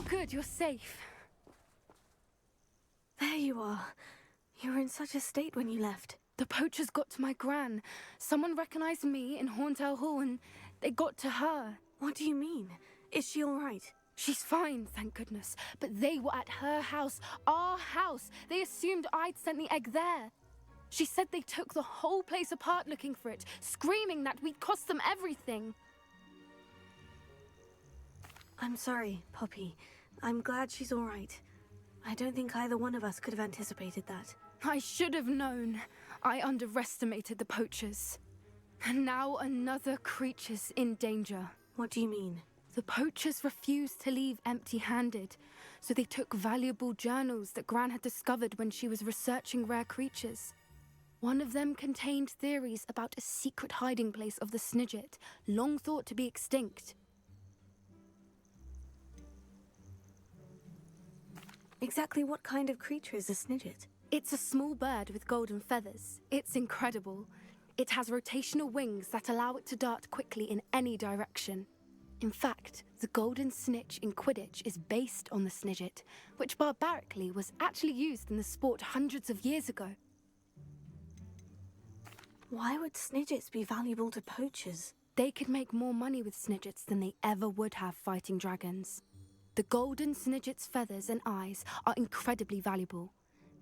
good, you're safe. There you are. You were in such a state when you left. The poachers got to my gran. Someone recognized me in Horntail Hall and they got to her. What do you mean? Is she all right? She's fine, thank goodness. But they were at her house, our house. They assumed I'd sent the egg there. She said they took the whole place apart looking for it, screaming that we'd cost them everything. I'm sorry, Poppy. I'm glad she's all right. I don't think either one of us could have anticipated that. I should have known. I underestimated the poachers. And now another creature's in danger. What do you mean? The poachers refused to leave empty-handed, so they took valuable journals that Gran had discovered when she was researching rare creatures. One of them contained theories about a secret hiding place of the Snidget, long thought to be extinct. Exactly what kind of creature is a Snidget? It's a small bird with golden feathers. It's incredible. It has rotational wings that allow it to dart quickly in any direction. In fact, the golden snitch in Quidditch is based on the Snidget, which barbarically was actually used in the sport hundreds of years ago. Why would Snidgets be valuable to poachers? They could make more money with Snidgets than they ever would have fighting dragons. The golden Snidget's feathers and eyes are incredibly valuable.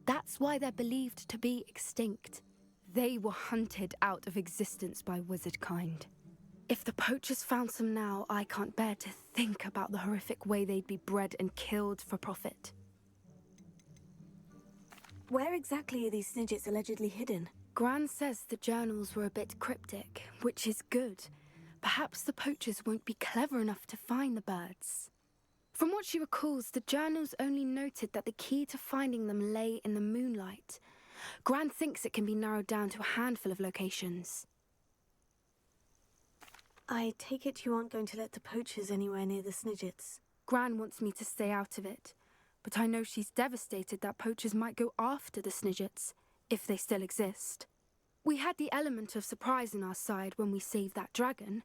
That's why they're believed to be extinct. They were hunted out of existence by wizard kind. If the poachers found some now, I can't bear to think about the horrific way they'd be bred and killed for profit. Where exactly are these Snidgets allegedly hidden? Gran says the journals were a bit cryptic, which is good. Perhaps the poachers won't be clever enough to find the birds. From what she recalls, the journals only noted that the key to finding them lay in the moonlight. Gran thinks it can be narrowed down to a handful of locations. I take it you aren't going to let the poachers anywhere near the Snidgets. Gran wants me to stay out of it, but I know she's devastated that poachers might go after the Snidgets, if they still exist. We had the element of surprise on our side when we saved that dragon,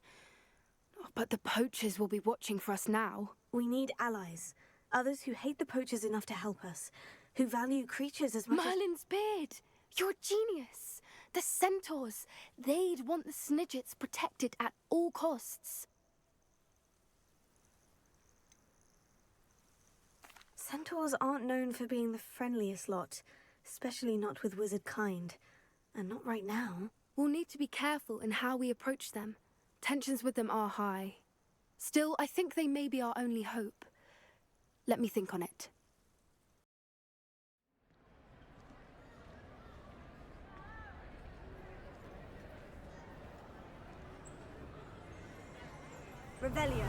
but the poachers will be watching for us now. We need allies. Others who hate the poachers enough to help us, who value creatures as much Merlin's beard! You're a genius! The centaurs! They'd want the Snidgets protected at all costs. Centaurs aren't known for being the friendliest lot, especially not with wizard kind. And not right now. We'll need to be careful in how we approach them. Tensions with them are high. Still, I think they may be our only hope. Let me think on it. Revelio.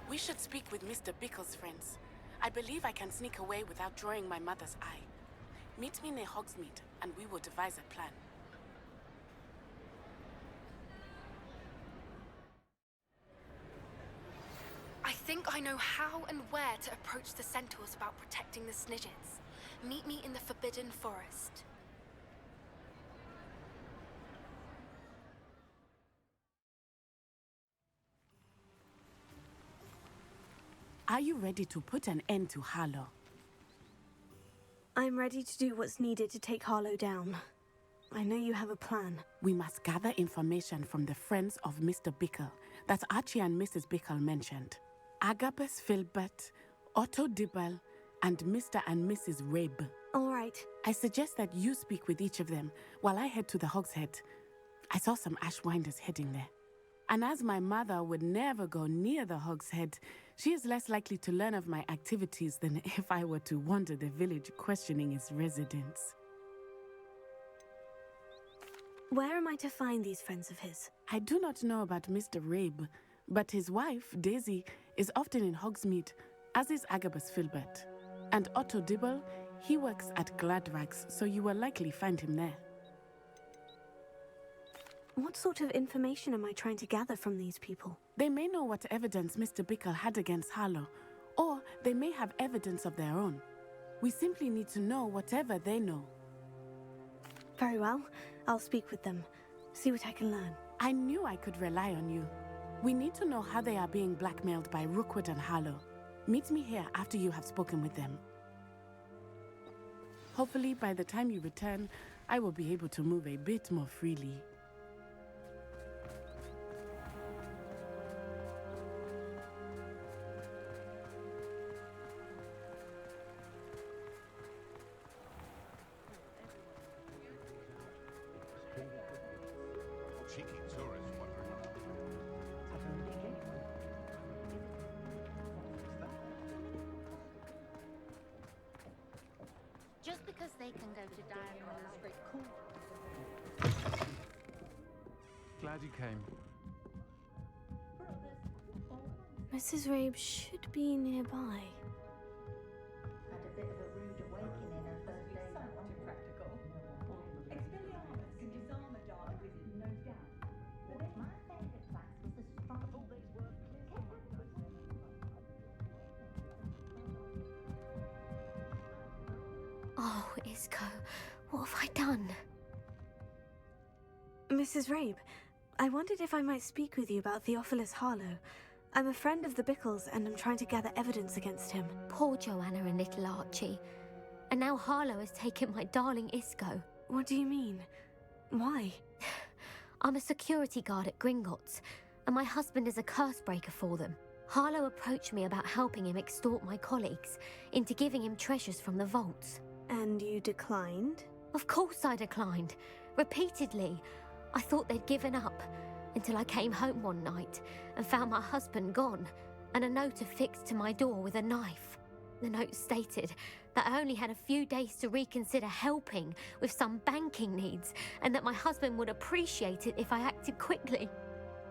We should speak with Mr. Bickle's friends. I believe I can sneak away without drawing my mother's eye. Meet me near Hogsmeade, and we will devise a plan. I think I know how and where to approach the centaurs about protecting the Snidgets. Meet me in the Forbidden Forest. Are you ready to put an end to Harlow? I'm ready to do what's needed to take Harlow down. I know you have a plan. We must gather information from the friends of Mr. Bickle that Archie and Mrs. Bickle mentioned. Agabus Filbert, Otto Dibble, and Mr. and Mrs. Rabe. All right. I suggest that you speak with each of them while I head to the Hogshead. I saw some Ashwinders heading there. And as my mother would never go near the Hogshead, she is less likely to learn of my activities than if I were to wander the village questioning its residents. Where am I to find these friends of his? I do not know about Mr. Rabe, but his wife, Daisy, is often in Hogsmeade, as is Agabus Filbert. And Otto Dibble, he works at Gladrags, so you will likely find him there. What sort of information am I trying to gather from these people? They may know what evidence Mr. Bickle had against Harlow, or they may have evidence of their own. We simply need to know whatever they know. Very well. I'll speak with them. See what I can learn. I knew I could rely on you. We need to know how they are being blackmailed by Rookwood and Harlow. Meet me here after you have spoken with them. Hopefully, by the time you return, I will be able to move a bit more freely. Cheeky tourist wondering. Just because they can go to diagonal is very cool. Glad you came. Mrs. Rabe should be nearby. Had a bit of a rude awakening her first day back. Practical. Expelliarmus can disarm a dark wizard, no doubt. My favourite class was the strong. Oh, Isco, what have I done? Mrs. Rabe, I wondered if I might speak with you about Theophilus Harlow. I'm a friend of the Bickles and I'm trying to gather evidence against him. Poor Joanna and little Archie. And now Harlow has taken my darling Isco. What do you mean? Why? I'm a security guard at Gringotts, and my husband is a curse breaker for them. Harlow approached me about helping him extort my colleagues into giving him treasures from the vaults. And you declined? Of course I declined. Repeatedly. I thought they'd given up, until I came home one night and found my husband gone, and a note affixed to my door with a knife. The note stated that I only had a few days to reconsider helping with some banking needs, and that my husband would appreciate it if I acted quickly.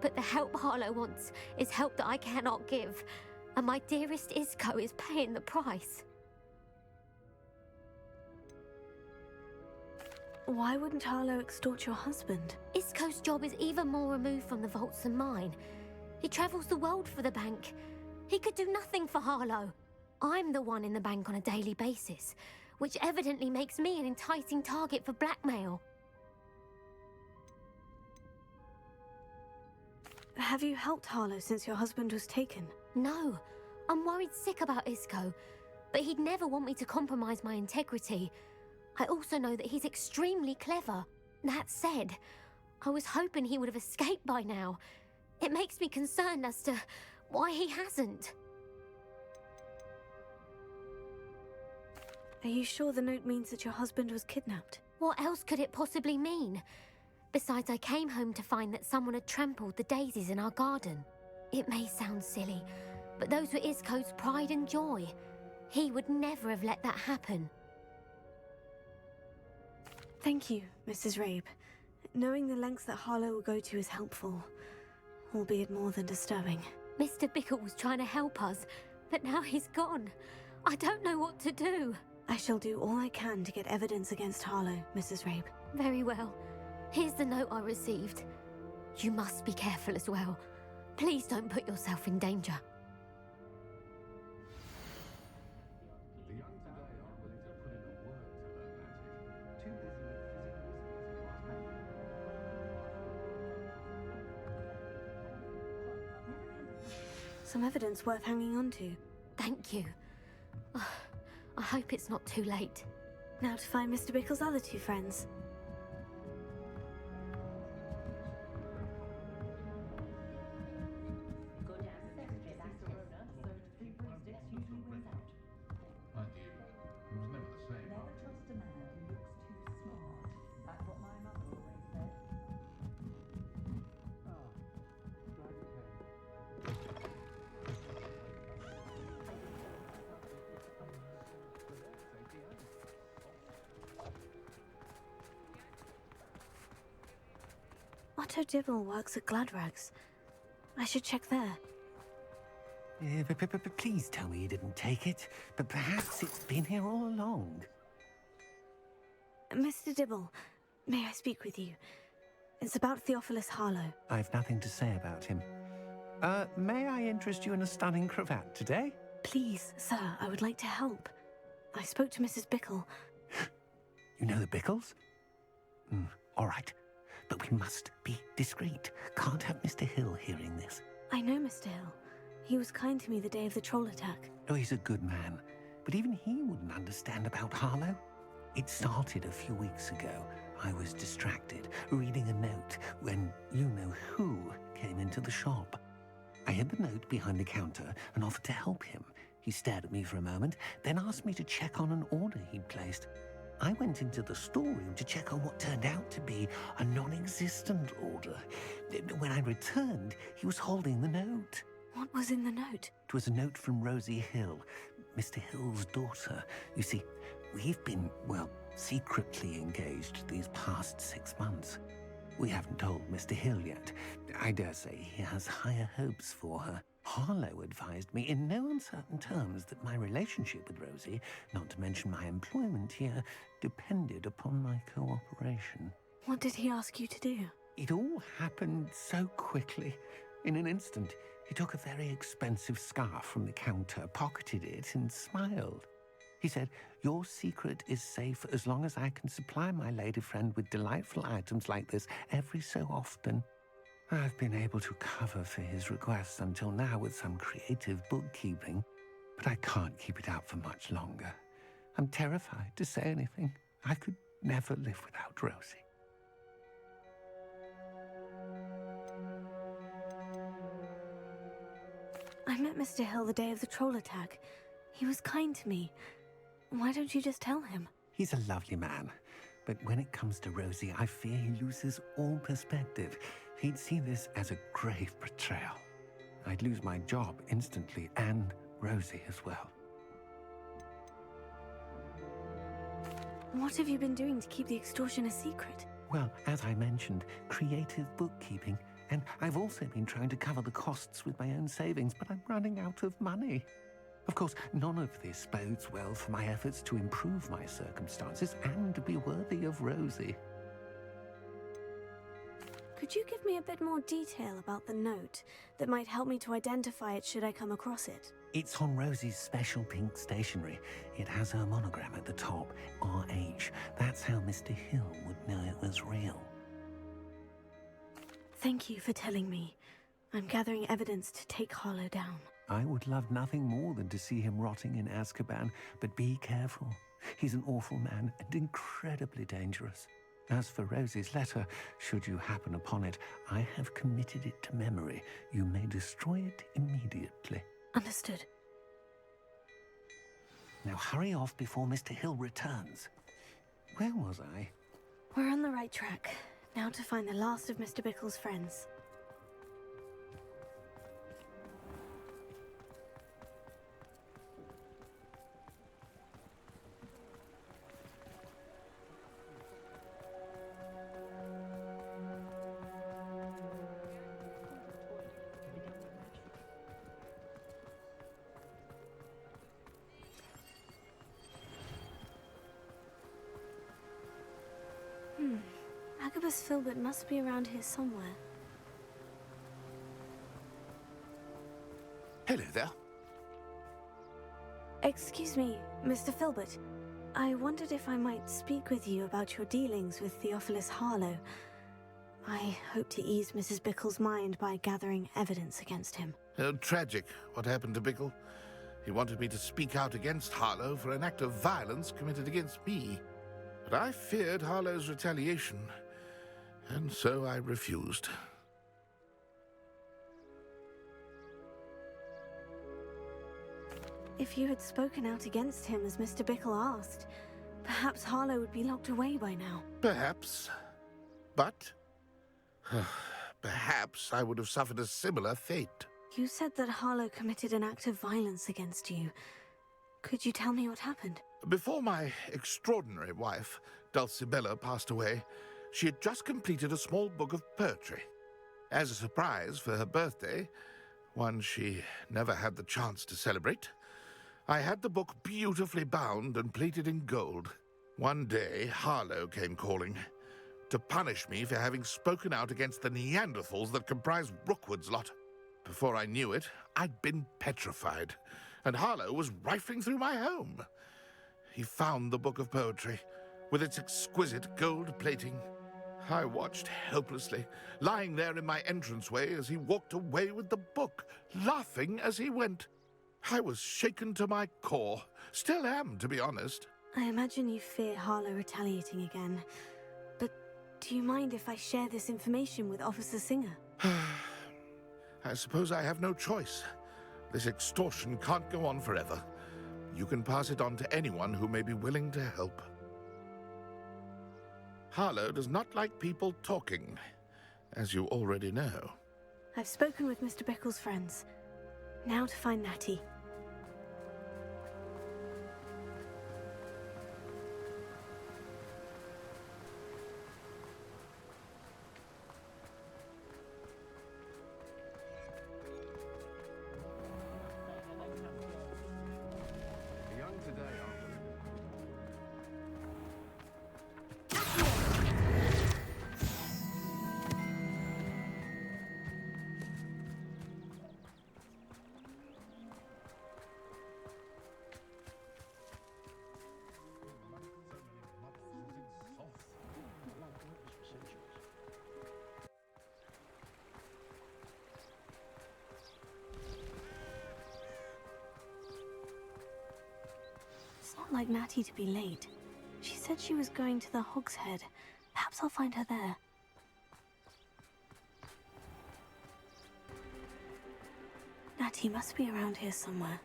But the help Harlow wants is help that I cannot give, and my dearest Isco is paying the price. Why wouldn't Harlow extort your husband? Isco's job is even more removed from the vaults than mine. He travels the world for the bank. He could do nothing for Harlow. I'm the one in the bank on a daily basis, which evidently makes me an enticing target for blackmail. Have you helped Harlow since your husband was taken? No, I'm worried sick about Isco, but he'd never want me to compromise my integrity. I also know that he's extremely clever. That said, I was hoping he would have escaped by now. It makes me concerned as to why he hasn't. Are you sure the note means that your husband was kidnapped? What else could it possibly mean? Besides, I came home to find that someone had trampled the daisies in our garden. It may sound silly, but those were Isco's pride and joy. He would never have let that happen. Thank you, Mrs. Rabe. Knowing the lengths that Harlow will go to is helpful, albeit more than disturbing. Mr. Bickle was trying to help us, but now he's gone. I don't know what to do. I shall do all I can to get evidence against Harlow, Mrs. Rabe. Very well. Here's the note I received. You must be careful as well. Please don't put yourself in danger. The young today aren't willing to put in the work to learn magic. Too busy with physical Some evidence worth hanging on to. Thank you. I hope it's not too late. Now to find Mr. Bickle's other two friends. Good ancestry, that's Verona, so 3 broomsticks usually wins out. I knew it was never the same. Never trust a man who looks too smart. That's what my mother always said. Otto Dibble works at Gladrags. I should check there. Please tell me you didn't take it. But perhaps it's been here all along. Mr. Dibble, may I speak with you? It's about Theophilus Harlow. I've nothing to say about him. May I interest you in a stunning cravat today? Please, sir, I would like to help. I spoke to Mrs. Bickle. You know the Bickles? All right. But we must be discreet. Can't have Mr. Hill hearing this. I know Mr. Hill. He was kind to me the day of the troll attack. Oh, he's a good man. But even he wouldn't understand about Harlow. It started a few weeks ago. I was distracted, reading a note, when you-know-who came into the shop. I hid the note behind the counter and offered to help him. He stared at me for a moment, then asked me to check on an order he'd placed. I went into the storeroom to check on what turned out to be a non-existent order. When I returned, he was holding the note. What was in the note? It was a note from Rosie Hill, Mr. Hill's daughter. You see, we've been, well, secretly engaged these past 6 months. We haven't told Mr. Hill yet. I dare say he has higher hopes for her. Harlow advised me in no uncertain terms that my relationship with Rosie, not to mention my employment here, depended upon my cooperation. What did he ask you to do? It all happened so quickly. In an instant, he took a very expensive scarf from the counter, pocketed it, and smiled. He said, "Your secret is safe as long as I can supply my lady friend with delightful items like this every so often." I've been able to cover for his requests until now with some creative bookkeeping, but I can't keep it up for much longer. I'm terrified to say anything. I could never live without Rosie. I met Mr. Hill the day of the troll attack. He was kind to me. Why don't you just tell him? He's a lovely man, but when it comes to Rosie, I fear he loses all perspective. He'd see this as a grave betrayal. I'd lose my job instantly, and Rosie as well. What have you been doing to keep the extortion a secret? Well, as I mentioned, creative bookkeeping. And I've also been trying to cover the costs with my own savings, but I'm running out of money. Of course, none of this bodes well for my efforts to improve my circumstances and to be worthy of Rosie. Could you give me a bit more detail about the note that might help me to identify it should I come across it? It's on Rosie's special pink stationery. It has her monogram at the top, RH. That's how Mr. Hill would know it was real. Thank you for telling me. I'm gathering evidence to take Harlow down. I would love nothing more than to see him rotting in Azkaban, but be careful. He's an awful man and incredibly dangerous. As for Rosie's letter, should you happen upon it, I have committed it to memory. You may destroy it immediately. Understood. Now hurry off before Mr. Hill returns. Where was I? We're on the right track. Now to find the last of Mr. Bickle's friends. Agabus Filbert must be around here somewhere. Hello there. Excuse me, Mr. Filbert. I wondered if I might speak with you about your dealings with Theophilus Harlow. I hope to ease Mrs. Bickle's mind by gathering evidence against him. Tragic, what happened to Bickle. He wanted me to speak out against Harlow for an act of violence committed against me. But I feared Harlow's retaliation, and so I refused. If you had spoken out against him as Mr. Bickle asked, perhaps Harlow would be locked away by now. Perhaps. But perhaps I would have suffered a similar fate. You said that Harlow committed an act of violence against you. Could you tell me what happened? Before my extraordinary wife, Dulcibella, passed away, she had just completed a small book of poetry. As a surprise for her birthday, one she never had the chance to celebrate, I had the book beautifully bound and plated in gold. One day, Harlow came calling to punish me for having spoken out against the Neanderthals that comprise Rookwood's lot. Before I knew it, I'd been petrified, and Harlow was rifling through my home. he found the book of poetry, with its exquisite gold plating. I watched helplessly, lying there in my entranceway as he walked away with the book, laughing as he went. I was shaken to my core. Still am, to be honest. I imagine you fear Harlow retaliating again. But do you mind if I share this information with Officer Singer? I suppose I have no choice. This extortion can't go on forever. You can pass it on to anyone who may be willing to help. Harlow does not like people talking, as you already know. I've spoken with Mr. Bickle's friends. Now to find Natty. The young today are... It's not like Natty to be late. She said she was going to the Hog's Head. Perhaps I'll find her there. Natty must be around here somewhere.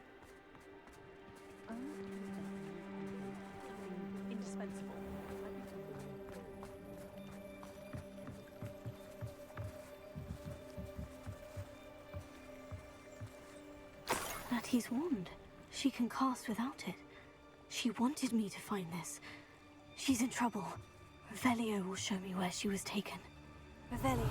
Indispensable. Natty's wand. She can cast without it. She wanted me to find this. She's in trouble. Revelio will show me where she was taken. Revelio.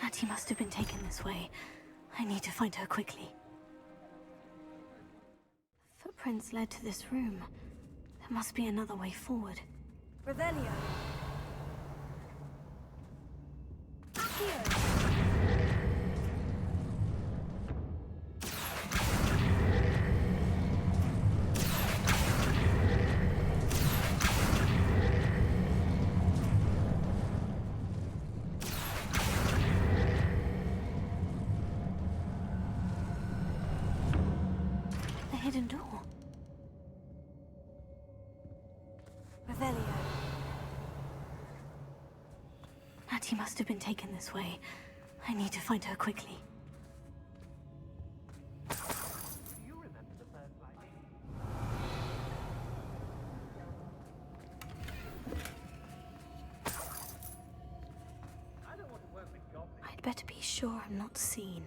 Natty must have been taken this way. I need to find her quickly. Footprints led to this room. There must be another way forward. Revelio! The hidden door. Revelio. Natty must have been taken this way. I need to find her quickly. I'd better be sure I'm not seen.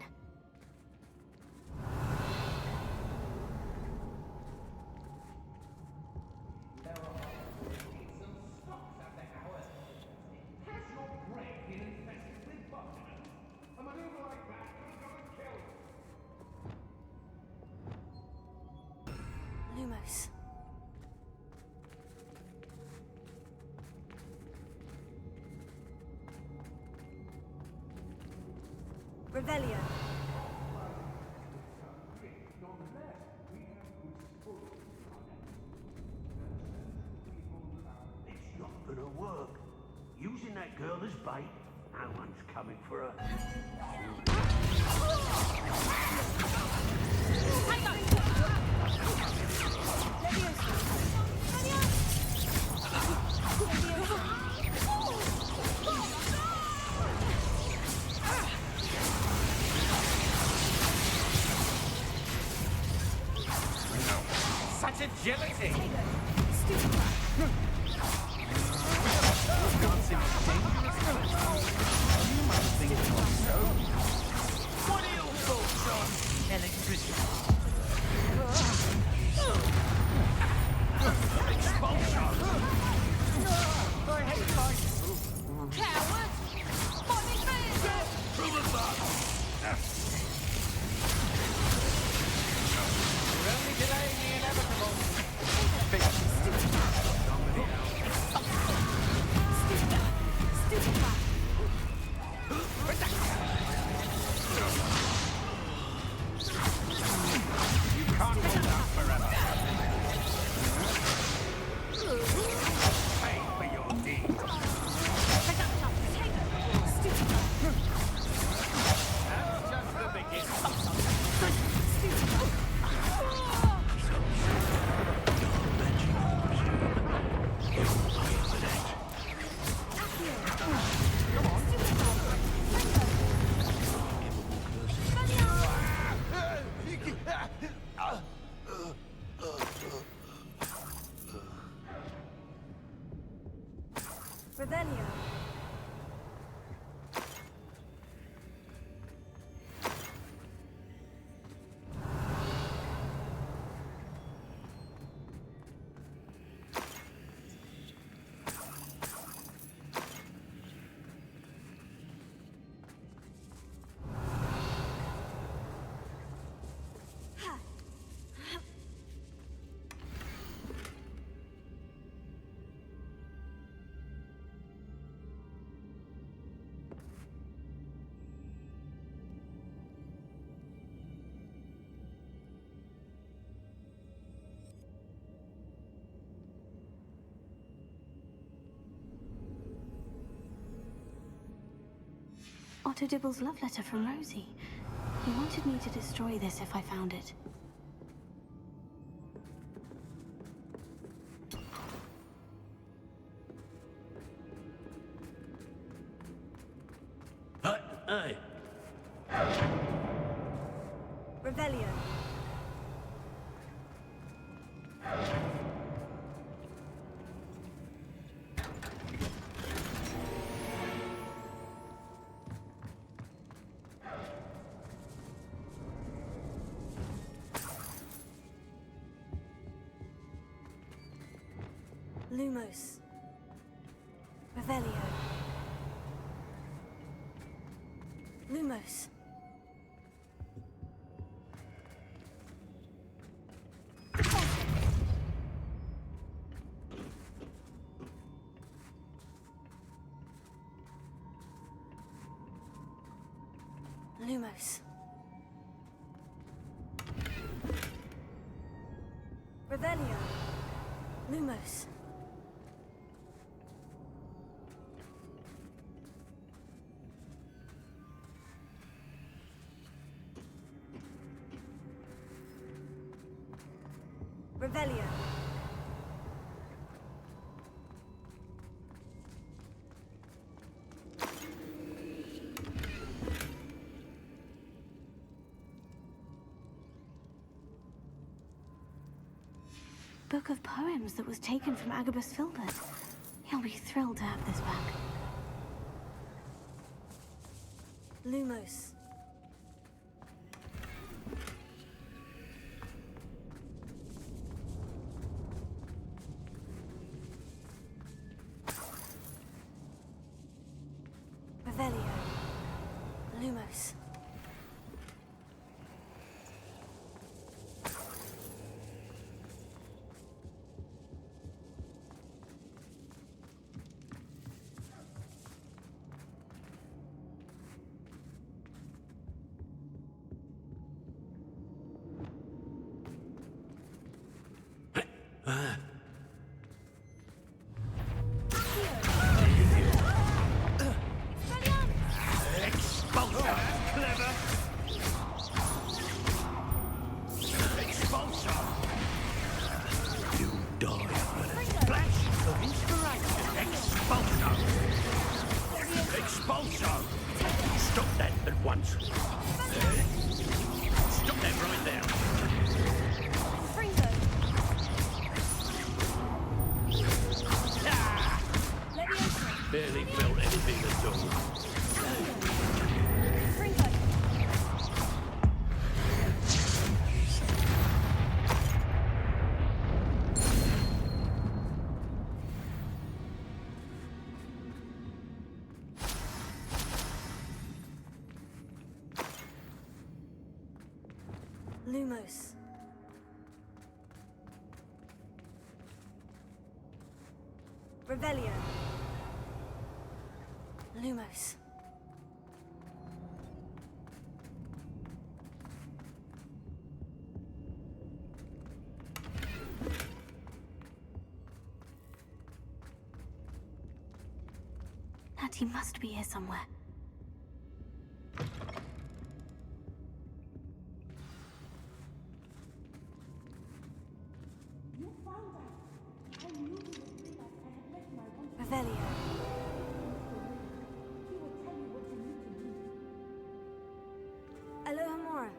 Lumos. Revelio. It's not gonna work. Using that girl as bait, no one's coming for her. Such agility! What are your thoughts on electricity? Expulsion! I hate life! Coward! Body man! Through the bus! We're only delaying the inevitable. Somebody else. Revelio. Otto Dibble's love letter from Rosie. He wanted me to destroy this if I found it. Hey! Revelio. Lumos. Revelio. Lumos. Lumos. Revelio. Lumos. Revelio. Book of poems that was taken from Agabus Filbert. He'll be thrilled to have this back. Lumos. Revelio. Lumos. Stop that at once. Stop that right there. Barely felt anything at all. Lumos. Revelio. Lumos. Natty must be here somewhere. Revelio. Alohomora.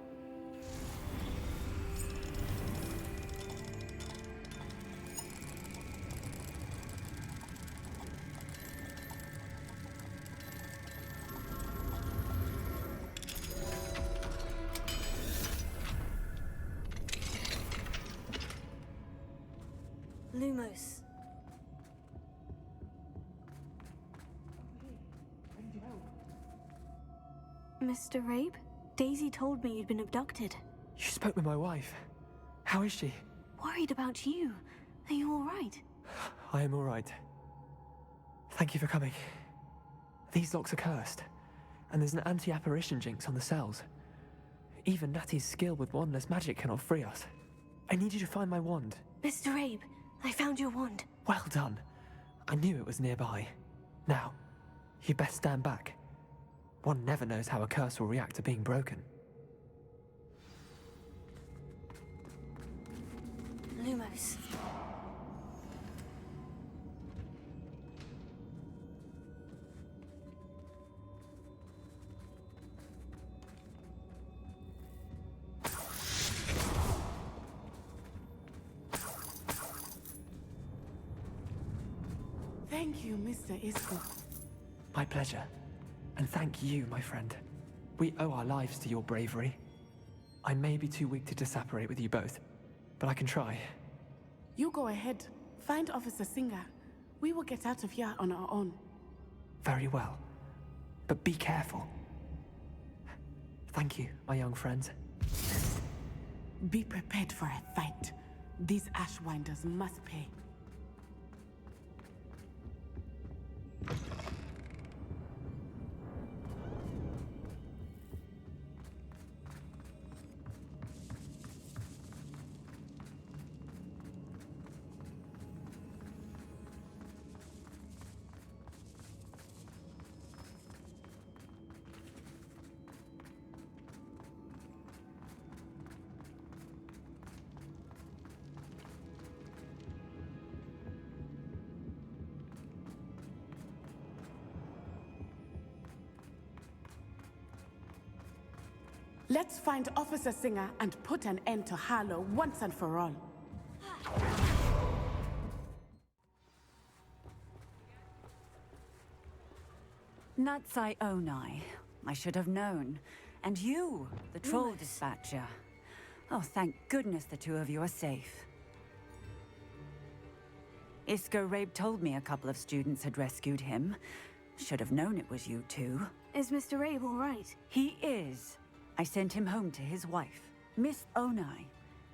Lumos. Mr. Rabe? Daisy told me you'd been abducted. You spoke with my wife. How is she? Worried about you. Are you all right? I am all right. Thank you for coming. These locks are cursed, and there's an anti-apparition jinx on the cells. Even Natty's skill with wandless magic cannot free us. I need you to find my wand. Mr. Rabe, I found your wand. Well done. I knew it was nearby. Now, you best stand back. One never knows how a curse will react to being broken. Lumos. Thank you, Mr. Isco. My pleasure. And thank you, my friend. We owe our lives to your bravery. I may be too weak to disapparate with you both, but I can try. You go ahead. Find Officer Singer. We will get out of here on our own. Very well. But be careful. Thank you, my young friends. Be prepared for a fight. These Ashwinders must pay. Let's find Officer Singer and put an end to Harlow once and for all. Natsai Onai. I should have known. And you, the troll dispatcher. Oh, thank goodness the two of you are safe. Isco Rabe told me a couple of students had rescued him. Should have known it was you two. Is Mr. Rabe all right? He is. I sent him home to his wife. Miss Onai,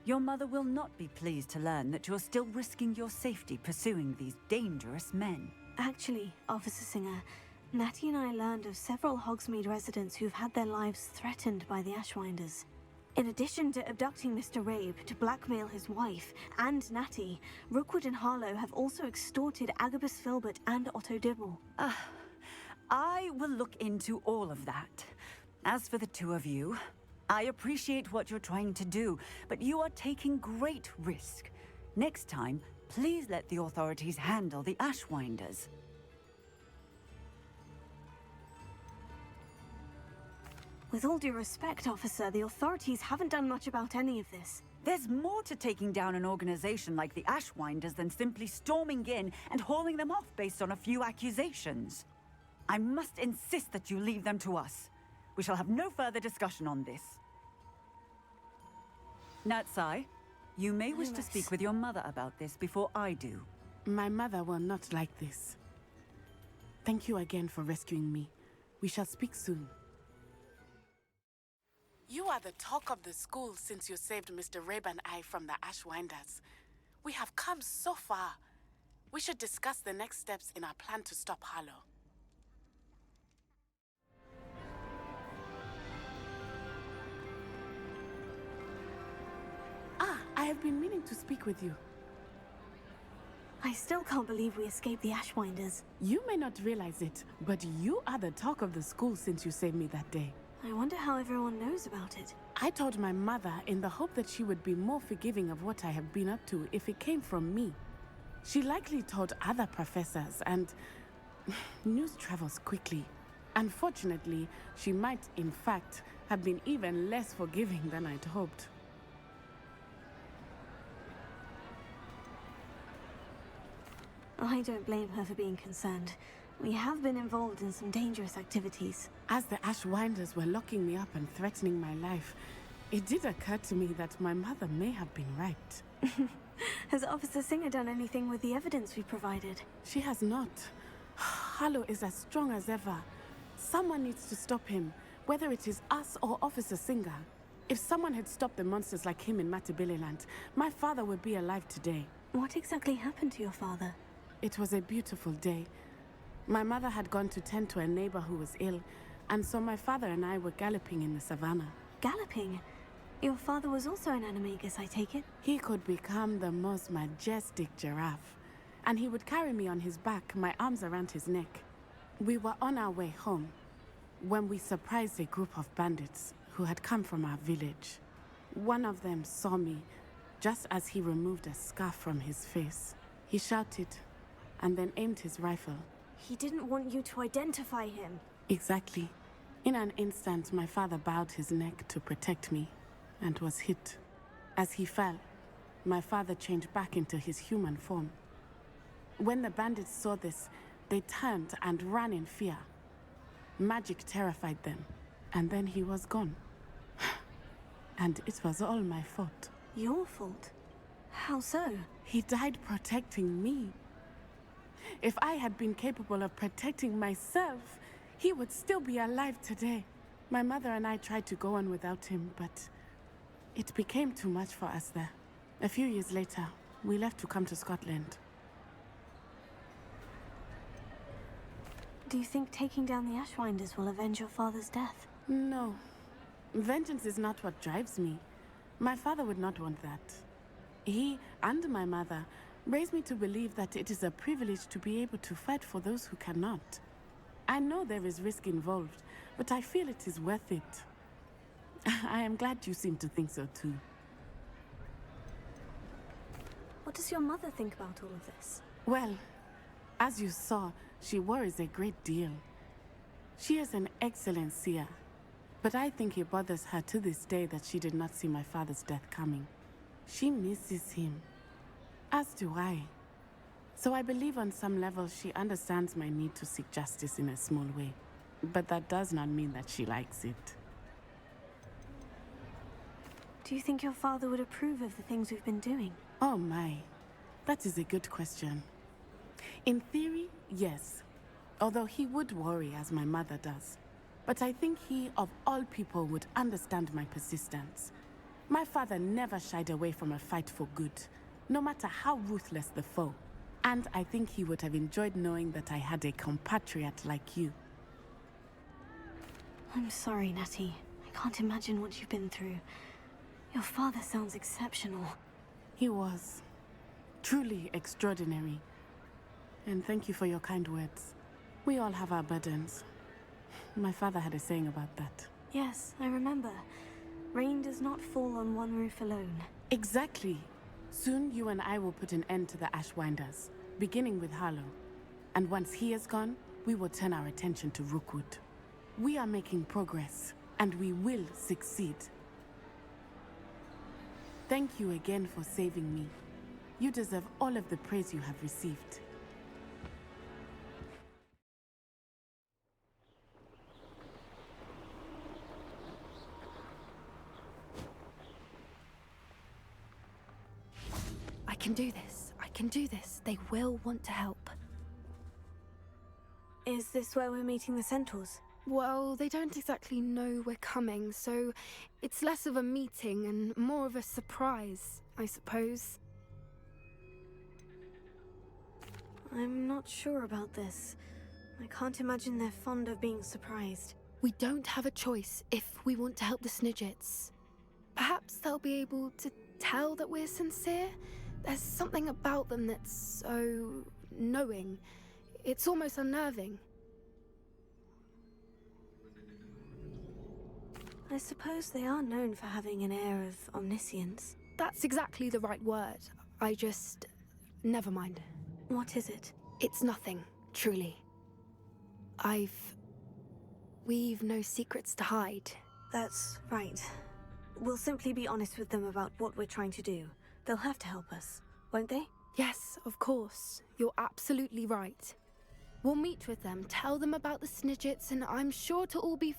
your mother will not be pleased to learn that you're still risking your safety pursuing these dangerous men. Actually, Officer Singer, Natty and I learned of several Hogsmeade residents who've had their lives threatened by the Ashwinders. In addition to abducting Mr. Rabe to blackmail his wife and Natty, Rookwood and Harlow have also extorted Agabus Filbert and Otto Dibble. I will look into all of that. As for the two of you, I appreciate what you're trying to do, but you are taking great risk. Next time, please let the authorities handle the Ashwinders. With all due respect, officer, the authorities haven't done much about any of this. There's more to taking down an organization like the Ashwinders than simply storming in and hauling them off based on a few accusations. I must insist that you leave them to us. We shall have no further discussion on this. Natsai, you may wish to speak with your mother about this before I do. My mother will not like this. Thank you again for rescuing me. We shall speak soon. You are the talk of the school since you saved Mr. Rabe and I from the Ashwinders. We have come so far. We should discuss the next steps in our plan to stop Harlow. I have been meaning to speak with you. I still can't believe we escaped the Ashwinders. You may not realize it, but you are the talk of the school since you saved me that day. I wonder how everyone knows about it. I told my mother in the hope that she would be more forgiving of what I have been up to if it came from me. She likely told other professors, and news travels quickly. Unfortunately, she might, in fact, have been even less forgiving than I'd hoped. I don't blame her for being concerned. We have been involved in some dangerous activities. As the Ashwinders were locking me up and threatening my life, It did occur to me that my mother may have been right. Has Officer Singer done anything with the evidence we provided? She has not. Harlow is as strong as ever. Someone needs to stop him, whether it is us or Officer Singer. If someone had stopped the monsters like him in Matabeleland, my father would be alive today. What exactly happened to your father? It was a beautiful day. My mother had gone to tend to a neighbor who was ill, and so my father and I were galloping in the savannah. Galloping? Your father was also an animagus, I take it? He could become the most majestic giraffe, and he would carry me on his back, my arms around his neck. We were on our way home when we surprised a group of bandits who had come from our village. One of them saw me just as he removed a scarf from his face. He shouted and then aimed his rifle. He didn't want you to identify him. Exactly. In an instant, my father bowed his neck to protect me and was hit. As he fell, my father changed back into his human form. When the bandits saw this, they turned and ran in fear. Magic terrified them, and then he was gone. And it was all my fault. Your fault? How so? He died protecting me. If I had been capable of protecting myself, he would still be alive today. My mother and I tried to go on without him, but it became too much for us there. A few years later, we left to come to Scotland. Do you think taking down the Ashwinders will avenge your father's death? No. Vengeance is not what drives me. My father would not want that. He and my mother raised me to believe that it is a privilege to be able to fight for those who cannot. I know there is risk involved, but I feel it is worth it. I am glad you seem to think so too. What does your mother think about all of this? Well, as you saw, she worries a great deal. She is an excellent seer, but I think it bothers her to this day that she did not see my father's death coming. She misses him, as do I. So I believe on some level she understands my need to seek justice in a small way. But that does not mean that she likes it. Do you think your father would approve of the things we've been doing? Oh my, that is a good question. In theory, yes. Although he would worry as my mother does. But I think he, of all people, would understand my persistence. My father never shied away from a fight for good, no matter how ruthless the foe. And I think he would have enjoyed knowing that I had a compatriot like you. I'm sorry, Natty. I can't imagine what you've been through. Your father sounds exceptional. He was. Truly extraordinary. And thank you for your kind words. We all have our burdens. My father had a saying about that. Yes, I remember. Rain does not fall on one roof alone. Exactly. Soon you and I will put an end to the Ashwinders, beginning with Harlow. And once he is gone, we will turn our attention to Rookwood. We are making progress, and we will succeed. Thank you again for saving me. You deserve all of the praise you have received. I can do this. I can do this. They will want to help. Is this where we're meeting the Centaurs? Well, they don't exactly know we're coming, so it's less of a meeting and more of a surprise, I suppose. I'm not sure about this. I can't imagine they're fond of being surprised. We don't have a choice if we want to help the Snidgets. Perhaps they'll be able to tell that we're sincere? There's something about them that's so knowing. It's almost unnerving. I suppose they are known for having an air of omniscience. That's exactly the right word. I just... never mind. What is it? It's nothing, truly. We've no secrets to hide. That's right. We'll simply be honest with them about what we're trying to do. They'll have to help us, won't they? Yes, of course. You're absolutely right. We'll meet with them, tell them about the Snidgets, and I'm sure to all be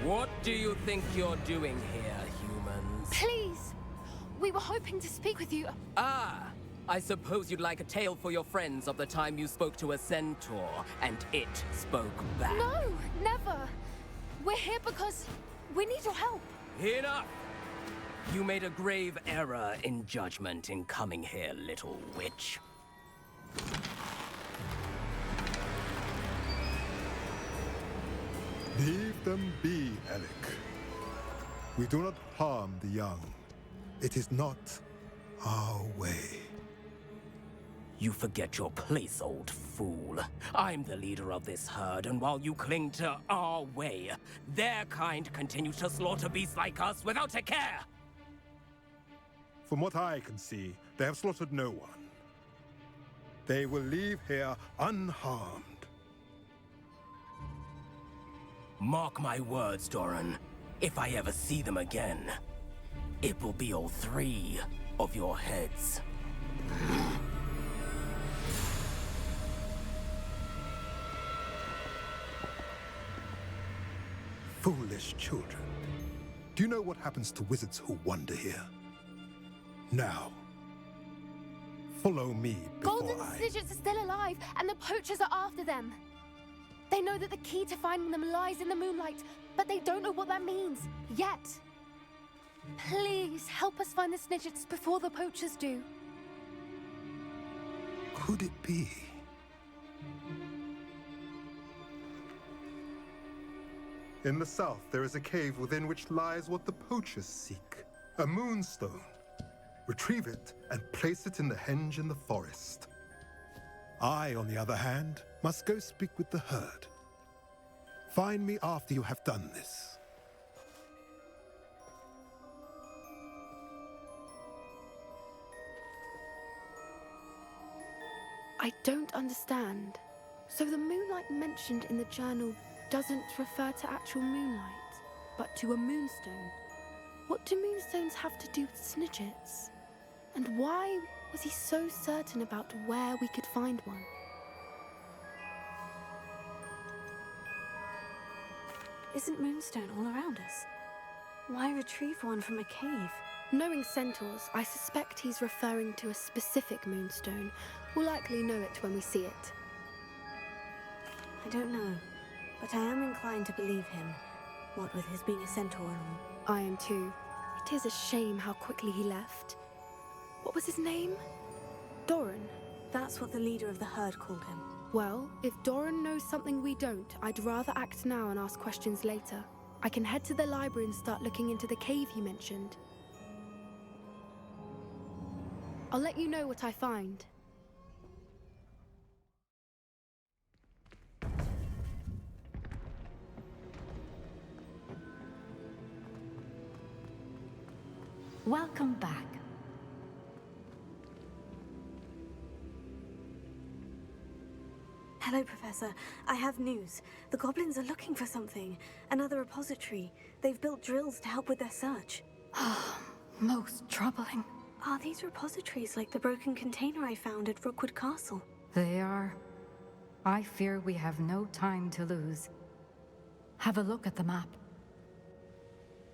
What do you think you're doing here, humans? Please! We were hoping to speak with you. Ah! I suppose you'd like a tale for your friends of the time you spoke to a centaur, and it spoke back. No, never. We're here because we need your help. Enough! You made a grave error in judgment in coming here, little witch. Leave them be, Alec. We do not harm the young. It is not our way. You forget your place, old fool. I'm the leader of this herd, and while you cling to our way, their kind continue to slaughter beasts like us without a care! From what I can see, they have slaughtered no one. They will leave here unharmed. Mark my words, Doran. If I ever see them again, it will be all 3 of your heads. Foolish children. Do you know what happens to wizards who wander here? Now, follow me before Golden Snidgets are still alive, and the poachers are after them. They know that the key to finding them lies in the moonlight, but they don't know what that means, yet. Please, help us find the Snidgets before the poachers do. Could it be? In the south, there is a cave within which lies what the poachers seek. A moonstone. Retrieve it and place it in the henge in the forest. I, on the other hand, must go speak with the herd. Find me after you have done this. I don't understand. So the moonlight mentioned in the journal doesn't refer to actual moonlight, but to a moonstone. What do moonstones have to do with Snidgets? And why was he so certain about where we could find one? Isn't moonstone all around us? Why retrieve one from a cave? Knowing centaurs, I suspect he's referring to a specific moonstone. We'll likely know it when we see it. I don't know, but I am inclined to believe him, what with his being a centaur and all. I am too. It is a shame how quickly he left. What was his name? Doran? That's what the leader of the herd called him. Well, if Doran knows something we don't, I'd rather act now and ask questions later. I can head to the library and start looking into the cave he mentioned. I'll let you know what I find. Welcome back. Hello, Professor. I have news. The goblins are looking for something. Another repository. They've built drills to help with their search. Most troubling. Are these repositories like the broken container I found at Rookwood Castle? They are. I fear we have no time to lose. Have a look at the map.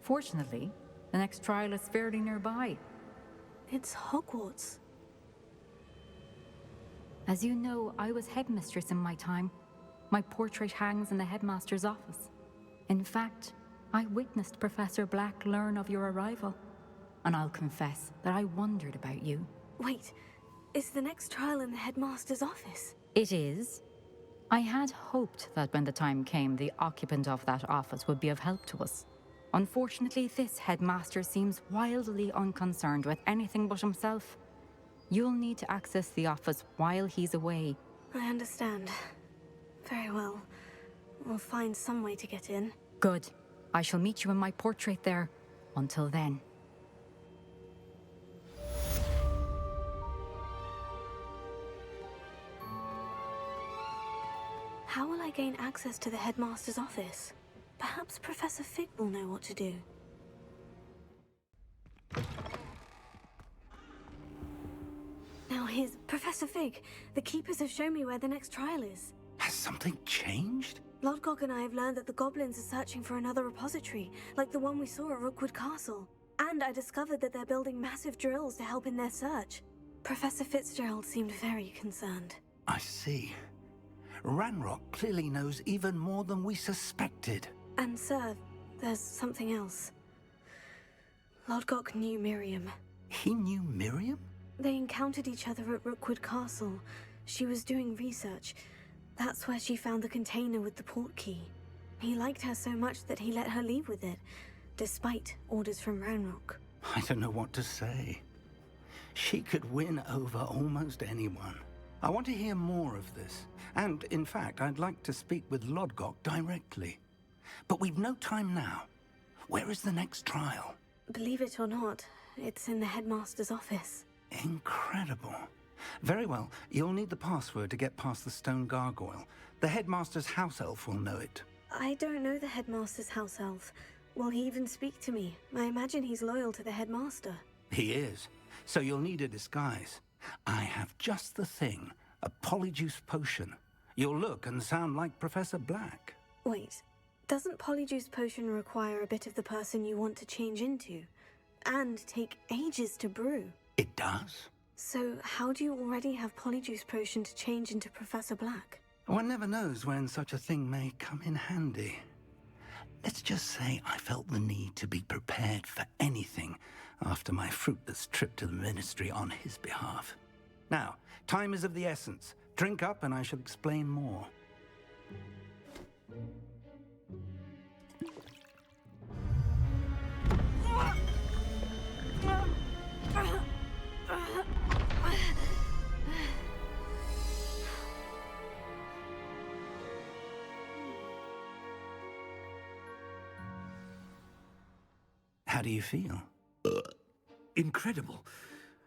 Fortunately, the next trial is fairly nearby. It's Hogwarts. As you know, I was headmistress in my time. My portrait hangs in the headmaster's office. In fact, I witnessed Professor Black learn of your arrival. And I'll confess that I wondered about you. Wait, is the next trial in the headmaster's office? It is. I had hoped that when the time came, the occupant of that office would be of help to us. Unfortunately, this headmaster seems wildly unconcerned with anything but himself. You'll need to access the office while he's away. I understand. Very well. We'll find some way to get in. Good. I shall meet you in my portrait there. Until then. How will I gain access to the headmaster's office? Perhaps Professor Fig will know what to do. Now here's Professor Fig. The keepers have shown me where the next trial is. Has something changed? Lodgok and I have learned that the goblins are searching for another repository, like the one we saw at Rookwood Castle. And I discovered that they're building massive drills to help in their search. Professor Fitzgerald seemed very concerned. I see. Ranrock clearly knows even more than we suspected. And sir, there's something else. Lodgok knew Miriam. He knew Miriam? They encountered each other at Rookwood Castle. She was doing research. That's where she found the container with the port key. He liked her so much that he let her leave with it, despite orders from Ranrock. I don't know what to say. She could win over almost anyone. I want to hear more of this. And, in fact, I'd like to speak with Lodgok directly. But we've no time now. Where is the next trial? Believe it or not, it's in the headmaster's office. Incredible. Very well. You'll need the password to get past the stone gargoyle. The headmaster's house elf will know it. I don't know the headmaster's house elf. Will he even speak to me? I imagine he's loyal to the headmaster. He is. So you'll need a disguise. I have just the thing. A polyjuice potion. You'll look and sound like Professor Black. Wait, doesn't polyjuice potion require a bit of the person you want to change into? And take ages to brew? It does. So how do you already have polyjuice potion to change into Professor Black? One never knows when such a thing may come in handy. Let's just say I felt the need to be prepared for anything after my fruitless trip to the Ministry on his behalf. Now, time is of the essence. Drink up and I shall explain more. How do you feel? Incredible.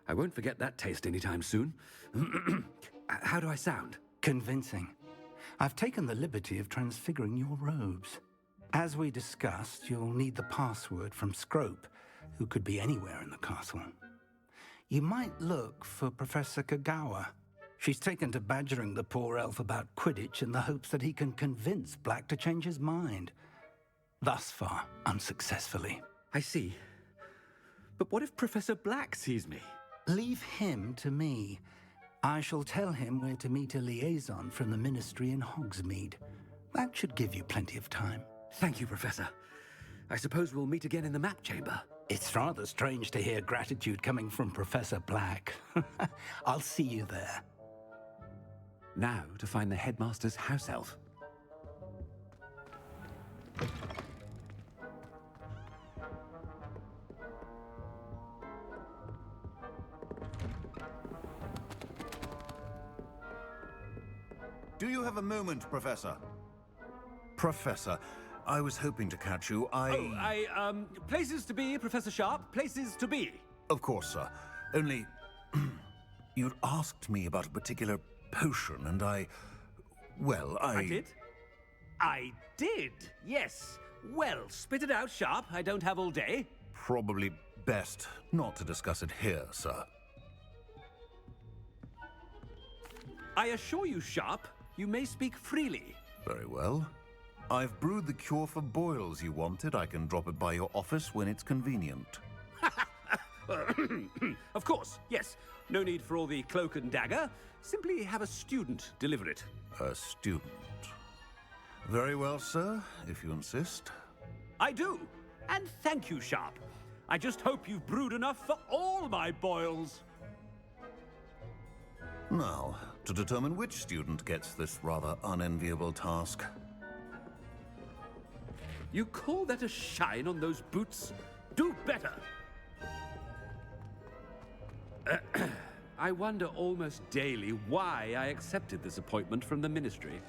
I won't forget that taste anytime soon. How do I sound? Convincing. I've taken the liberty of transfiguring your robes. As we discussed, you'll need the password from Scrope, who could be anywhere in the castle. You might look for Professor Kagawa. She's taken to badgering the poor elf about Quidditch in the hopes that he can convince Black to change his mind. Thus far, unsuccessfully. I see. But what if Professor Black sees me? Leave him to me. I shall tell him where to meet a liaison from the Ministry in Hogsmeade. That should give you plenty of time. Thank you, Professor. I suppose we'll meet again in the map chamber. It's rather strange to hear gratitude coming from Professor Black. I'll see you there. Now to find the headmaster's house elf. Do you have a moment, Professor? Professor, I was hoping to catch you. Places to be, Professor Sharp. Places to be. Of course, sir. Only, you'd asked me about a particular potion, and I did? I did, yes. Well, spit it out, Sharp. I don't have all day. Probably best not to discuss it here, sir. I assure you, Sharp, you may speak freely. Very well. I've brewed the cure for boils you wanted. I can drop it by your office when it's convenient. Of course, yes. No need for all the cloak and dagger. Simply have a student deliver it. A student. Very well, sir, if you insist. I do. And thank you, Sharp. I just hope you've brewed enough for all my boils. Now, to determine which student gets this rather unenviable task. You call that a shine on those boots? Do better! I wonder almost daily why I accepted this appointment from the Ministry.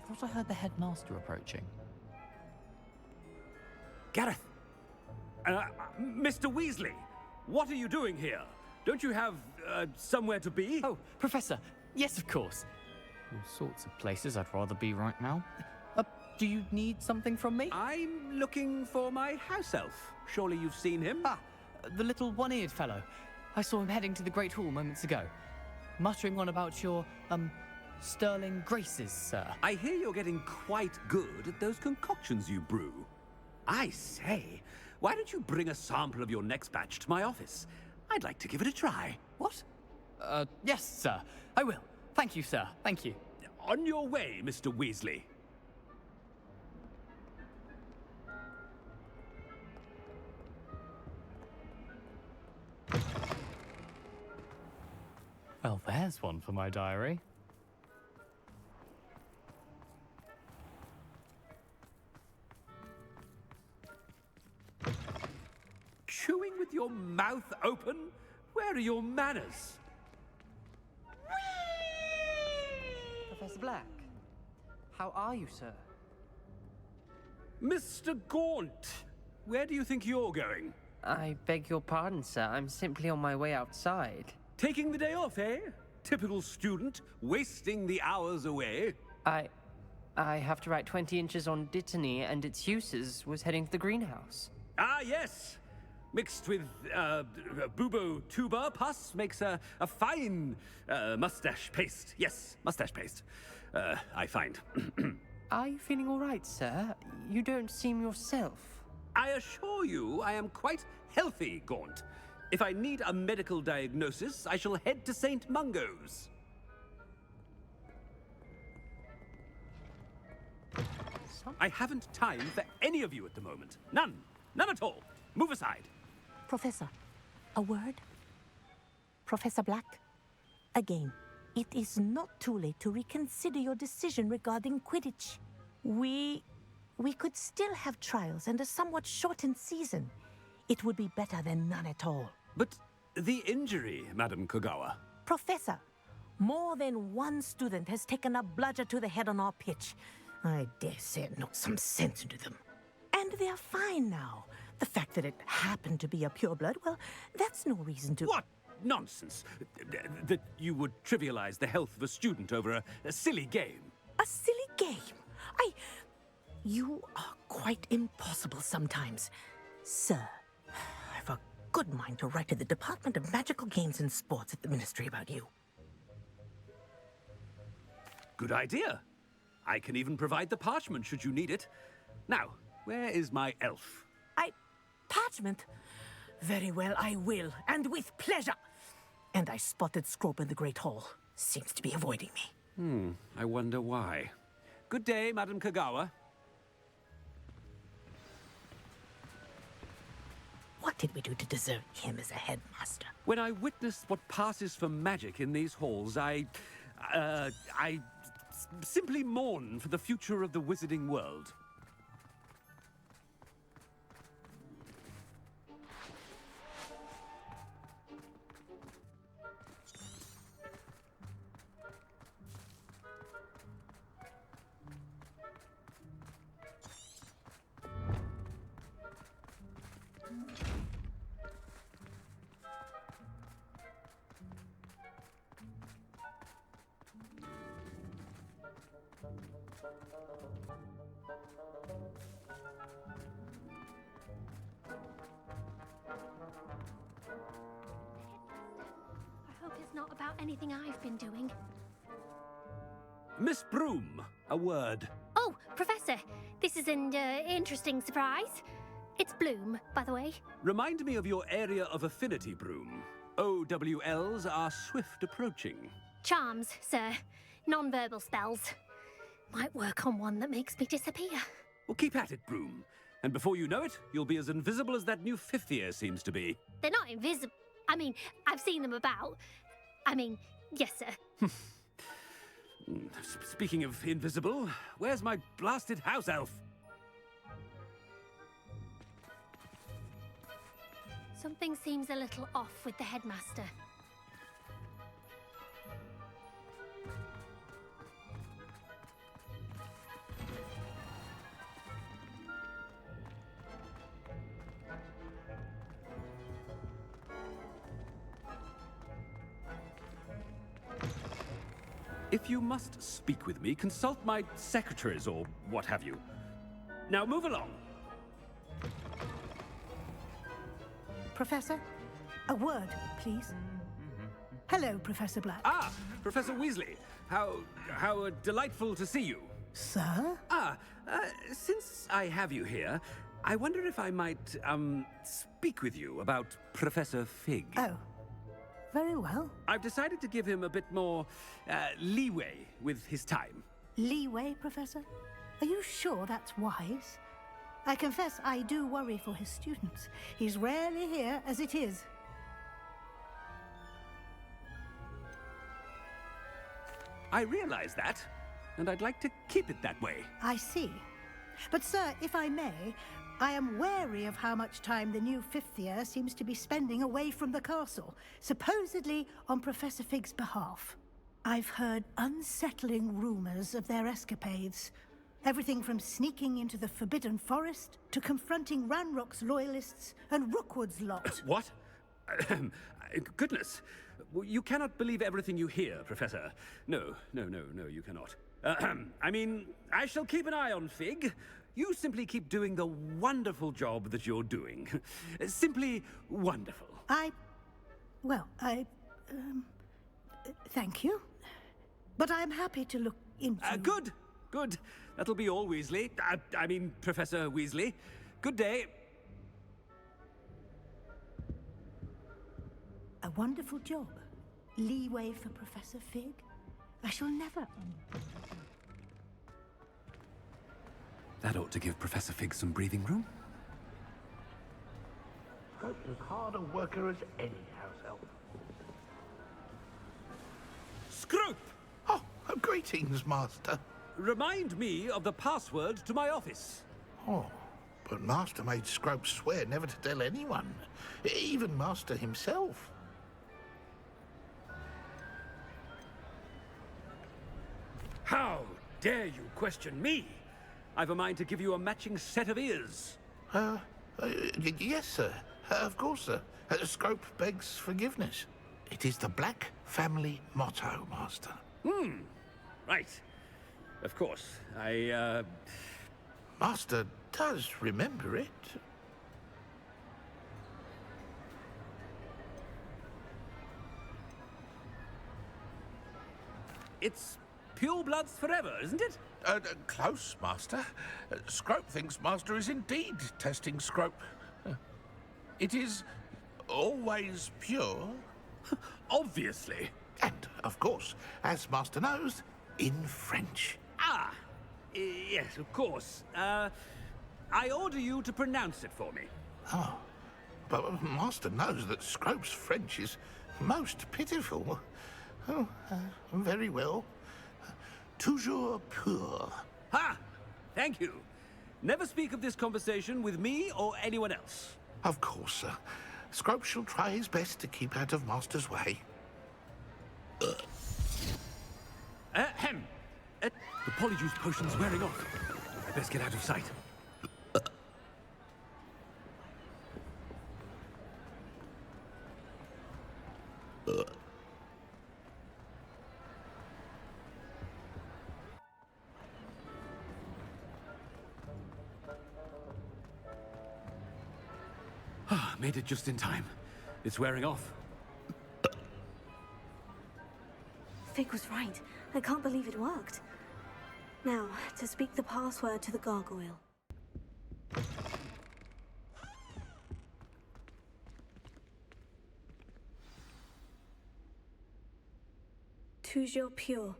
I thought I heard the headmaster approaching. Gareth! Mr. Weasley, what are you doing here? Don't you have, somewhere to be? Oh, Professor, yes, of course. All sorts of places I'd rather be right now. Do you need something from me? I'm looking for my house elf. Surely you've seen him? Ah, the little one-eared fellow. I saw him heading to the Great Hall moments ago, muttering on about your, sterling graces, sir. I hear you're getting quite good at those concoctions you brew. I say, why don't you bring a sample of your next batch to my office? I'd like to give it a try. What? Yes, sir. I will. Thank you, sir. Thank you. On your way, Mr. Weasley. Well, there's one for my diary. Chewing with your mouth open? Where are your manners? Professor Black, how are you, sir? Mr. Gaunt, where do you think you're going? I beg your pardon, sir. I'm simply on my way outside. Taking the day off, eh? Typical student, wasting the hours away. I have to write 20 inches on Dittany and its uses. Was heading to the greenhouse. Ah, yes. Mixed with bubo tuber pus makes a fine mustache paste. Yes, mustache paste. I find. Are you feeling all right, sir? You don't seem yourself. I assure you I am quite healthy, Gaunt. If I need a medical diagnosis, I shall head to St. Mungo's. I haven't time for any of you at the moment. None. None at all. Move aside. Professor, a word? Professor Black, again, it is not too late to reconsider your decision regarding Quidditch. We could still have trials and a somewhat shortened season. It would be better than none at all. But the injury, Madam Kogawa. Professor, more than one student has taken a bludger to the head on our pitch. I dare say it knocked some sense into them. And they're fine now. The fact that it happened to be a pureblood, well, that's no reason to... What nonsense! That you would trivialize the health of a student over a silly game. A silly game? You are quite impossible sometimes. Sir, I've a good mind to write to the Department of Magical Games and Sports at the Ministry about you. Good idea. I can even provide the parchment should you need it. Now, where is my elf? Parchment? Very well, I will, and with pleasure. And I spotted Scrope in the Great Hall. Seems to be avoiding me. I wonder why. Good day, Madam Kogawa. What did we do to deserve him as a headmaster? When I witnessed what passes for magic in these halls, I simply mourn for the future of the wizarding world. I hope it's not about anything I've been doing. Miss Broom, a word. Oh, Professor, this is an interesting surprise. It's Bloom, by the way. Remind me of your area of affinity, Broom. OWLs are swift approaching. Charms, sir. Non-verbal spells. Might work on one that makes me disappear. Well, keep at it, Broom. And before you know it, you'll be as invisible as that new fifth year seems to be. They're not invisible. I mean, I've seen them about. I mean, yes, sir. Speaking of invisible, where's my blasted house elf? Something seems a little off with the headmaster. If you must speak with me, consult my secretaries or what have you. Now move along. Professor, a word, please. Hello, Professor Black. Ah, Professor Weasley. How delightful to see you. Sir? Since I have you here, I wonder if I might, speak with you about Professor Fig. Oh, very well. I've decided to give him a bit more, leeway with his time. Leeway, Professor? Are you sure that's wise? I confess I do worry for his students. He's rarely here as it is. I realize that, and I'd like to keep it that way. I see. But, sir, if I may, I am wary of how much time the new fifth year seems to be spending away from the castle, supposedly on Professor Fig's behalf. I've heard unsettling rumors of their escapades. Everything from sneaking into the Forbidden Forest to confronting Ranrock's loyalists and Rookwood's lot. What? Goodness. You cannot believe everything you hear, Professor. No, you cannot. I mean, I shall keep an eye on Fig. You simply keep doing the wonderful job that you're doing. Simply wonderful. Thank you. But I'm happy to look into... Good. That'll be all, Weasley. I mean, Professor Weasley. Good day. A wonderful job. Leeway for Professor Fig. I shall never... That ought to give Professor Fig some breathing room. Scope's as hard a worker as any house elf. Scrope! Oh, greetings, Master. Remind me of the password to my office. Oh, but Master made Scrope swear never to tell anyone, even Master himself. How dare you question me? I've a mind to give you a matching set of ears. Yes, sir. Of course, sir. Scrope begs forgiveness. It is the Black family motto, Master. Right. Of course. Master does remember it. It's pure bloods forever, isn't it? Close, Master. Scrope thinks Master is indeed testing Scrope. It is always pure. Obviously. And, of course, as Master knows, in French. Yes, of course. I order you to pronounce it for me. Oh, but Master knows that Scrope's French is most pitiful. Oh, very well. Toujours pur. Ha! Thank you. Never speak of this conversation with me or anyone else. Of course, sir. Scrope shall try his best to keep out of Master's way. Ahem. The polyjuice potion's wearing off. I best get out of sight. Made it just in time. It's wearing off. Fig was right. I can't believe it worked. Now, to speak the password to the gargoyle. Toujours pure.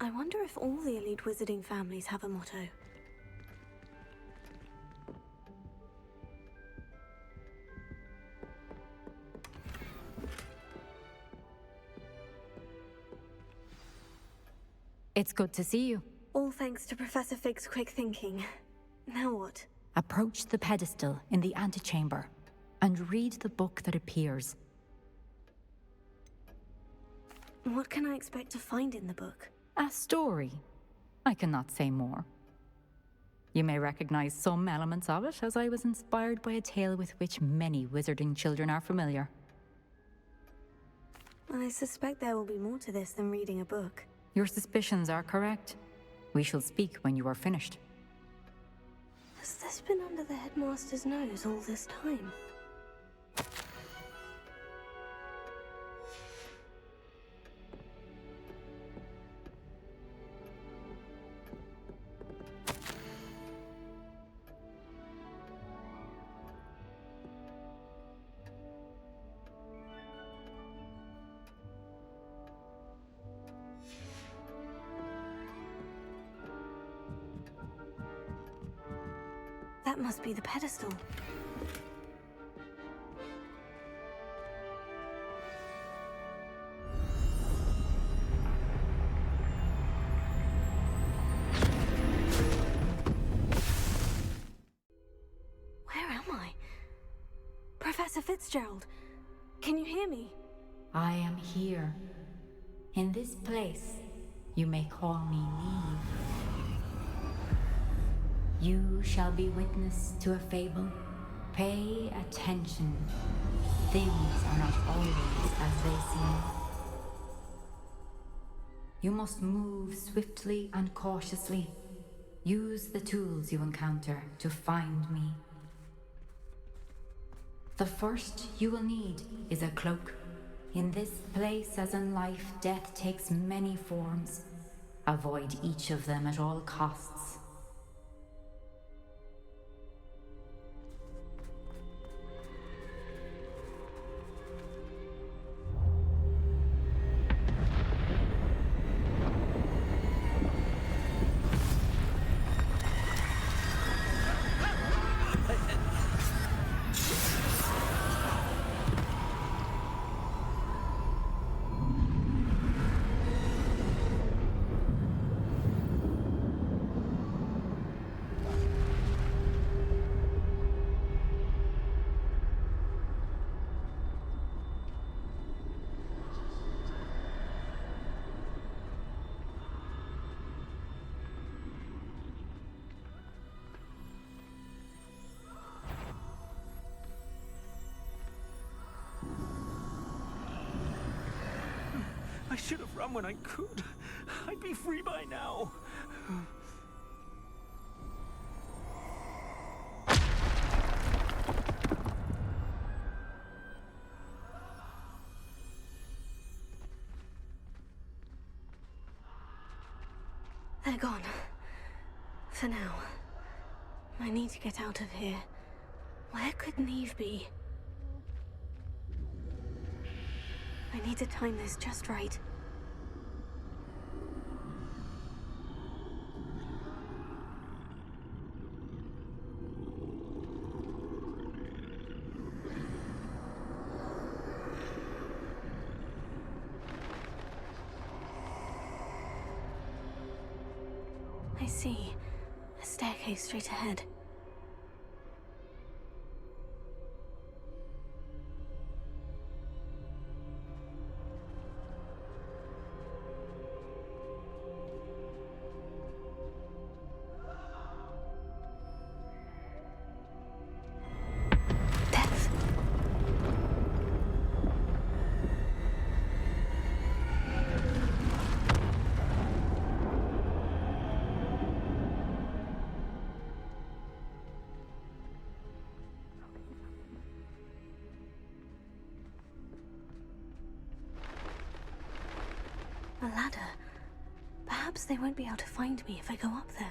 I wonder if all the elite wizarding families have a motto. It's good to see you. All thanks to Professor Fig's quick thinking. Now what? Approach the pedestal in the antechamber and read the book that appears. What can I expect to find in the book? A story. I cannot say more. You may recognize some elements of it, as I was inspired by a tale with which many wizarding children are familiar. I suspect there will be more to this than reading a book. Your suspicions are correct. We shall speak when you are finished. Has this been under the headmaster's nose all this time? That must be the pedestal. Where am I? Professor Fitzgerald, can you hear me? I am here. In this place, you may call me Neve. You shall be witness to a fable. Pay attention. Things are not always as they seem. You must move swiftly and cautiously. Use the tools you encounter to find me. The first you will need is a cloak. In this place, as in life, death takes many forms. Avoid each of them at all costs. I should have run when I could. I'd be free by now. They're gone. For now. I need to get out of here. Where could Neve be? I need to time this just right. I see. A staircase straight ahead. A ladder. Perhaps they won't be able to find me if I go up there.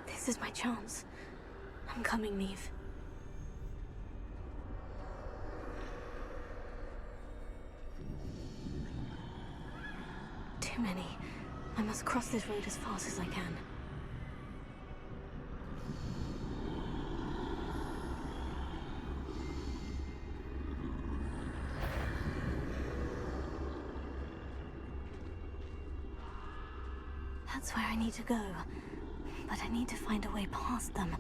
This is my chance. I'm coming, Neve. Too many. I must cross this road as fast as I can. That's where I need to go. But I need to find a way past them.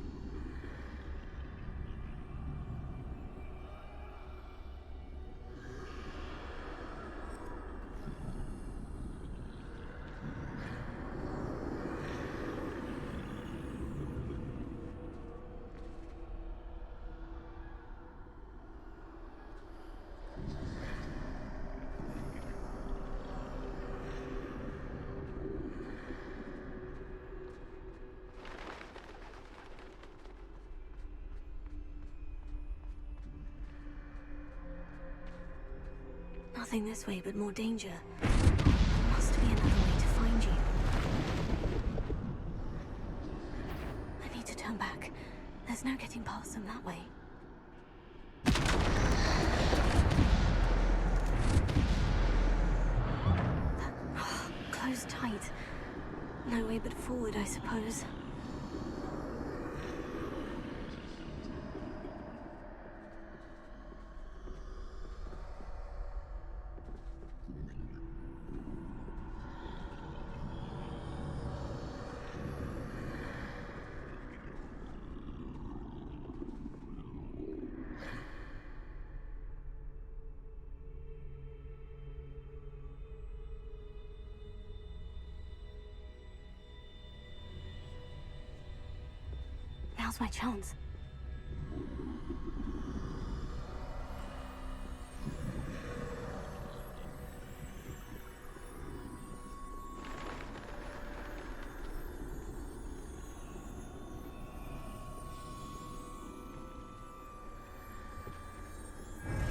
nothing this way but more danger. There must be another way to find you. I need to turn back. There's no getting past them that way. Closed tight. No way but forward, I suppose. Now's my chance.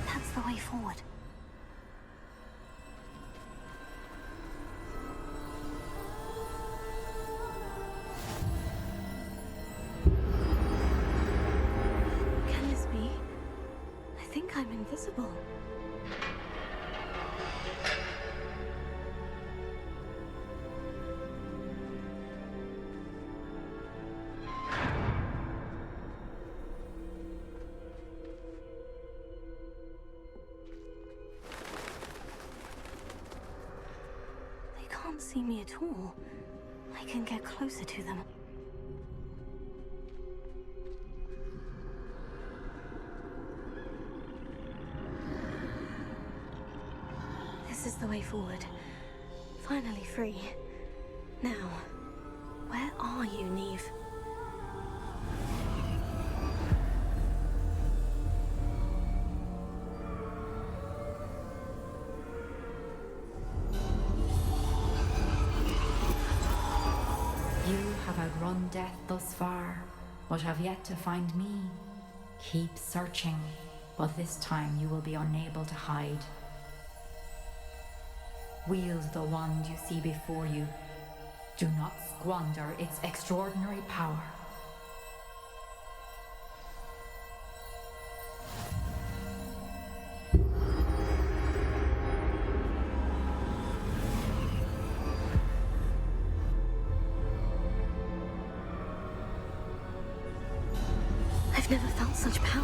That's the way forward. I'm invisible. They can't see me at all. I can get closer to them. This is the way forward. Finally free. Now, where are you, Neve? You have outrun death thus far, but have yet to find me. Keep searching, but this time you will be unable to hide. Wield the wand you see before you. Do not squander its extraordinary power. I've never felt such power.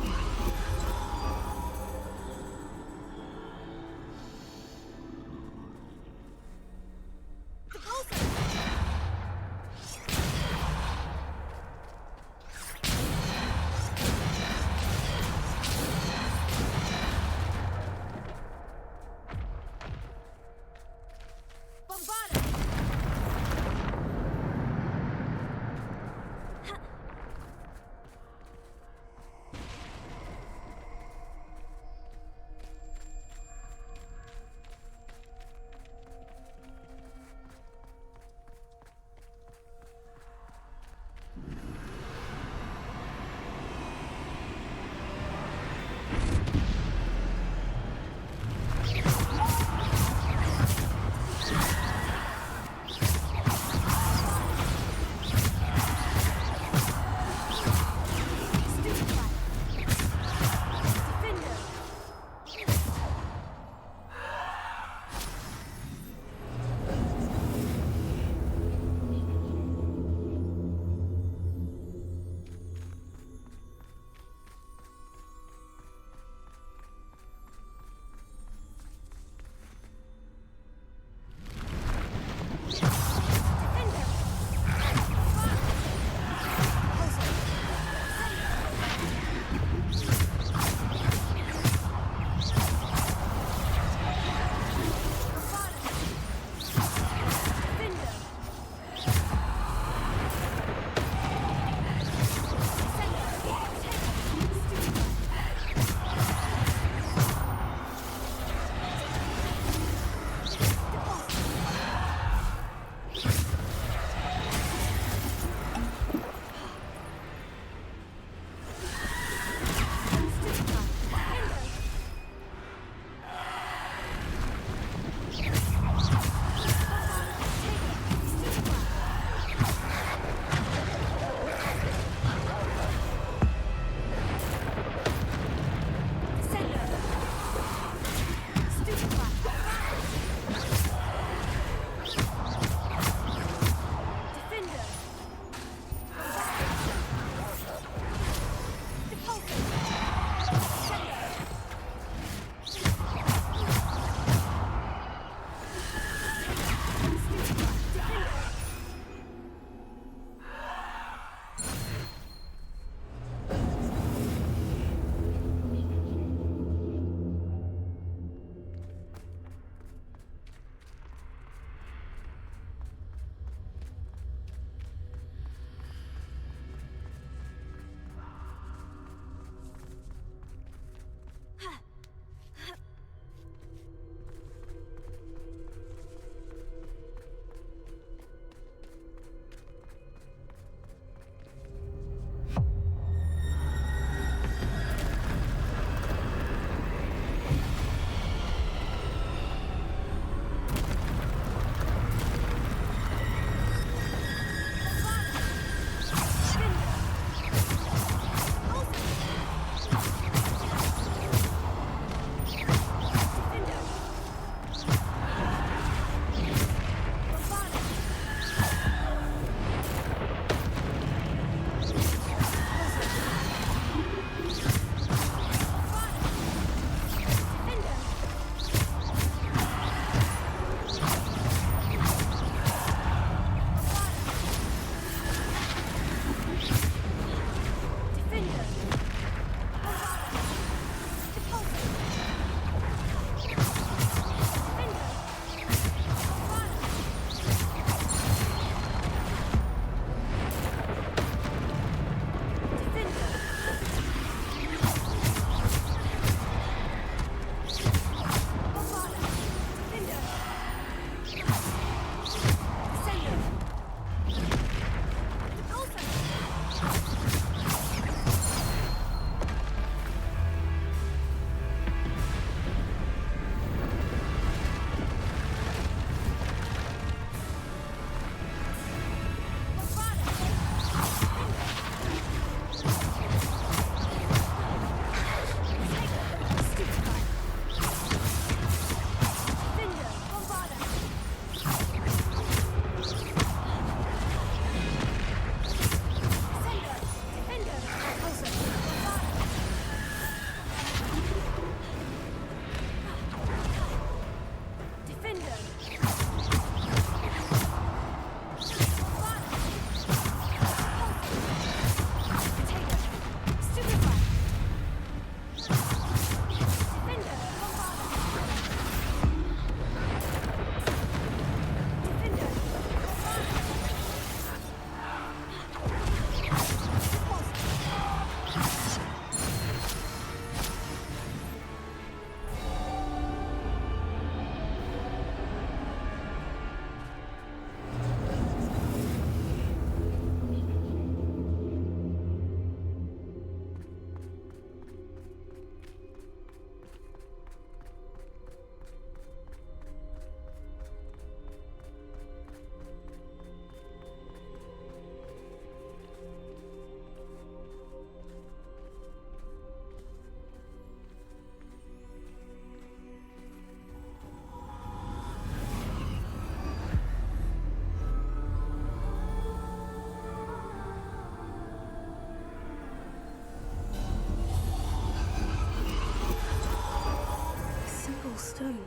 stone.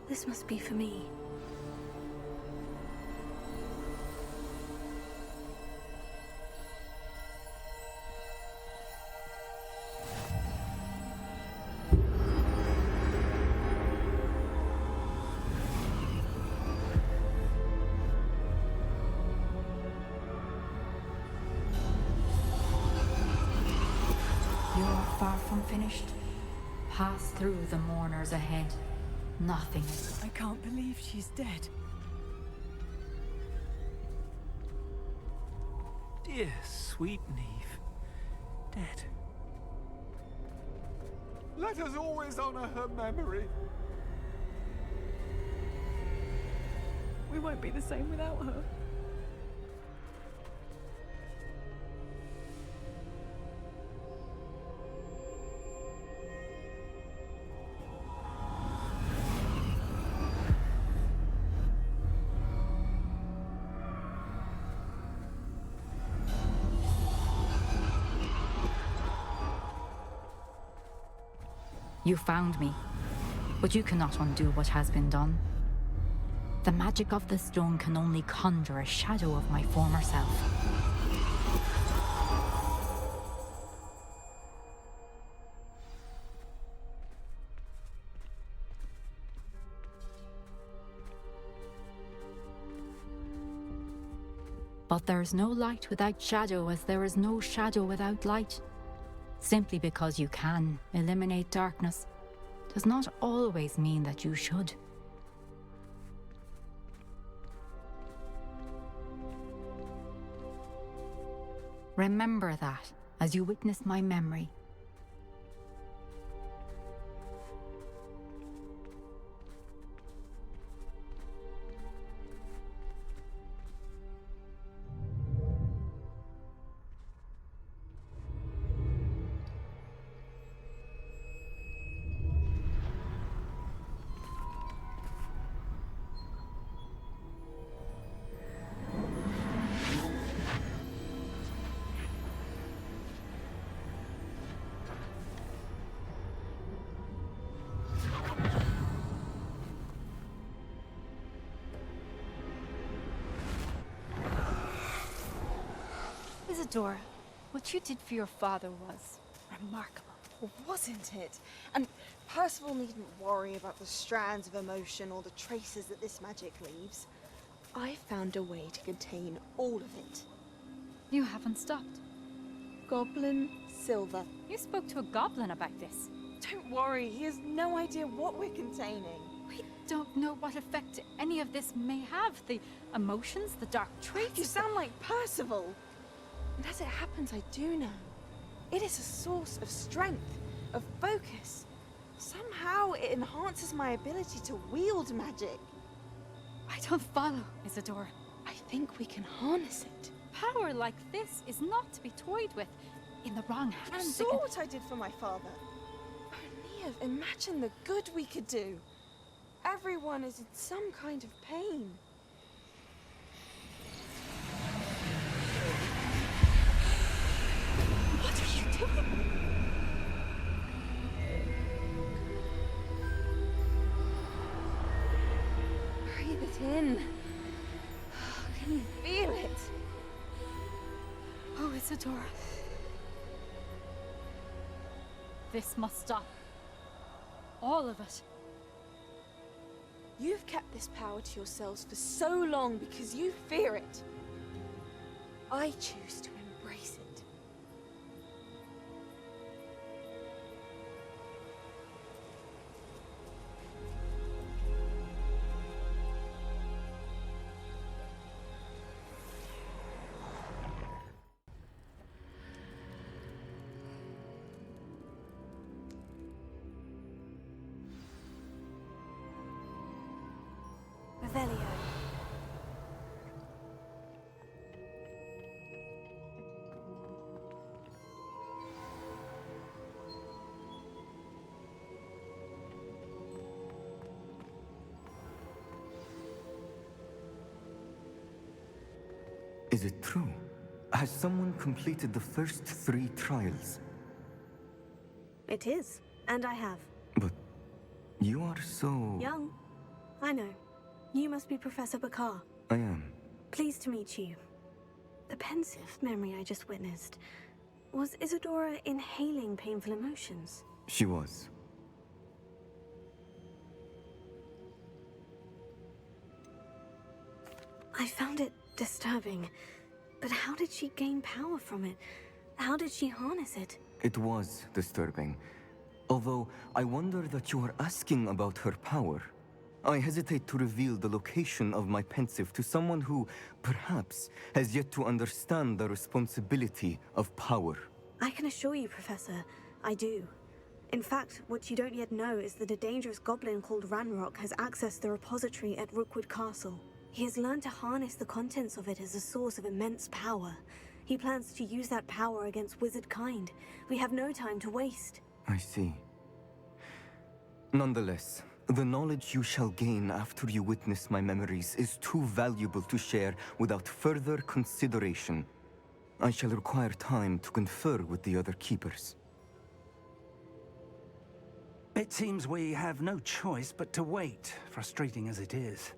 This must be for me. You are far from finished. Pass through the mourners ahead. Nothing. I can't believe she's dead. Dear sweet Neve. Dead. Let us always honor her memory. We won't be the same without her. You found me, but you cannot undo what has been done. The magic of the stone can only conjure a shadow of my former self. But there is no light without shadow, as there is no shadow without light. Simply because you can eliminate darkness does not always mean that you should. Remember that as you witness my memory. Isadora, what you did for your father was remarkable, wasn't it? And Percival needn't worry about the strands of emotion or the traces that this magic leaves. I found a way to contain all of it. You haven't stopped. Goblin Silver. You spoke to a goblin about this. Don't worry, he has no idea what we're containing. We don't know what effect any of this may have. The emotions, the dark traits. You sound like Percival. And as it happens, I do know. It is a source of strength, of focus. Somehow it enhances my ability to wield magic. I don't follow, Isadora. I think we can harness it. Power like this is not to be toyed with. In the wrong hands. You saw what I did for my father. Oh, Neve, imagine the good we could do. Everyone is in some kind of pain. What are you doing? Breathe it in. Can you feel it? Oh, Isadora. This must stop. All of it. You've kept this power to yourselves for so long because you fear it. I choose to embrace it. Revelio. Is it true? Has someone completed the first 3 trials? It is, and I have. But You are so... Young. I know. You must be Professor Bakar. I am. Pleased to meet you. The pensive memory I just witnessed. Was Isadora inhaling painful emotions? She was. I found it disturbing. But how did she gain power from it? How did she harness it? It was disturbing. Although, I wonder that you are asking about her power. I hesitate to reveal the location of my pensive to someone who, perhaps, has yet to understand the responsibility of power. I can assure you, Professor, I do. In fact, what you don't yet know is that a dangerous goblin called Ranrock has accessed the repository at Rookwood Castle. He has learned to harness the contents of it as a source of immense power. He plans to use that power against wizard kind. We have no time to waste. I see. Nonetheless, the knowledge you shall gain after you witness my memories is too valuable to share without further consideration. I shall require time to confer with the other keepers. It seems we have no choice but to wait, frustrating as it is.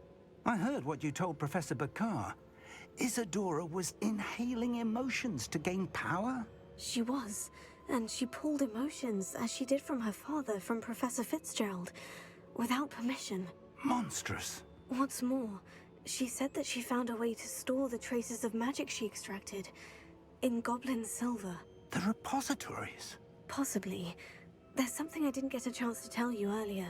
I heard what you told Professor Bakar. Isadora was inhaling emotions to gain power? She was, and she pulled emotions, as she did from her father, from Professor Fitzgerald, without permission. Monstrous. What's more, she said that she found a way to store the traces of magic she extracted in goblin silver. The repositories? Possibly. There's something I didn't get a chance to tell you earlier.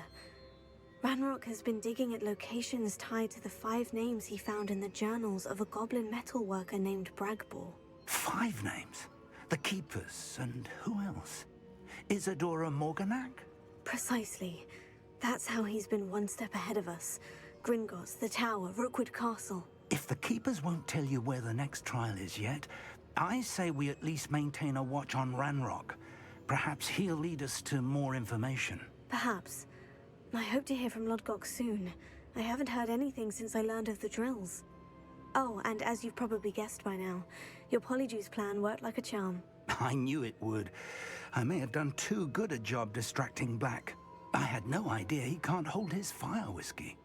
Ranrock has been digging at locations tied to the 5 names he found in the journals of a goblin metalworker named Bragbor. 5 names? The Keepers, and who else? Isadora Morganac? Precisely. That's how he's been one step ahead of us. Gringotts, the Tower, Rookwood Castle. If the Keepers won't tell you where the next trial is yet, I say we at least maintain a watch on Ranrock. Perhaps he'll lead us to more information. Perhaps. I hope to hear from Lodgok soon. I haven't heard anything since I learned of the drills. Oh, and as you've probably guessed by now, your Polyjuice plan worked like a charm. I knew it would. I may have done too good a job distracting Black. I had no idea he can't hold his fire whiskey.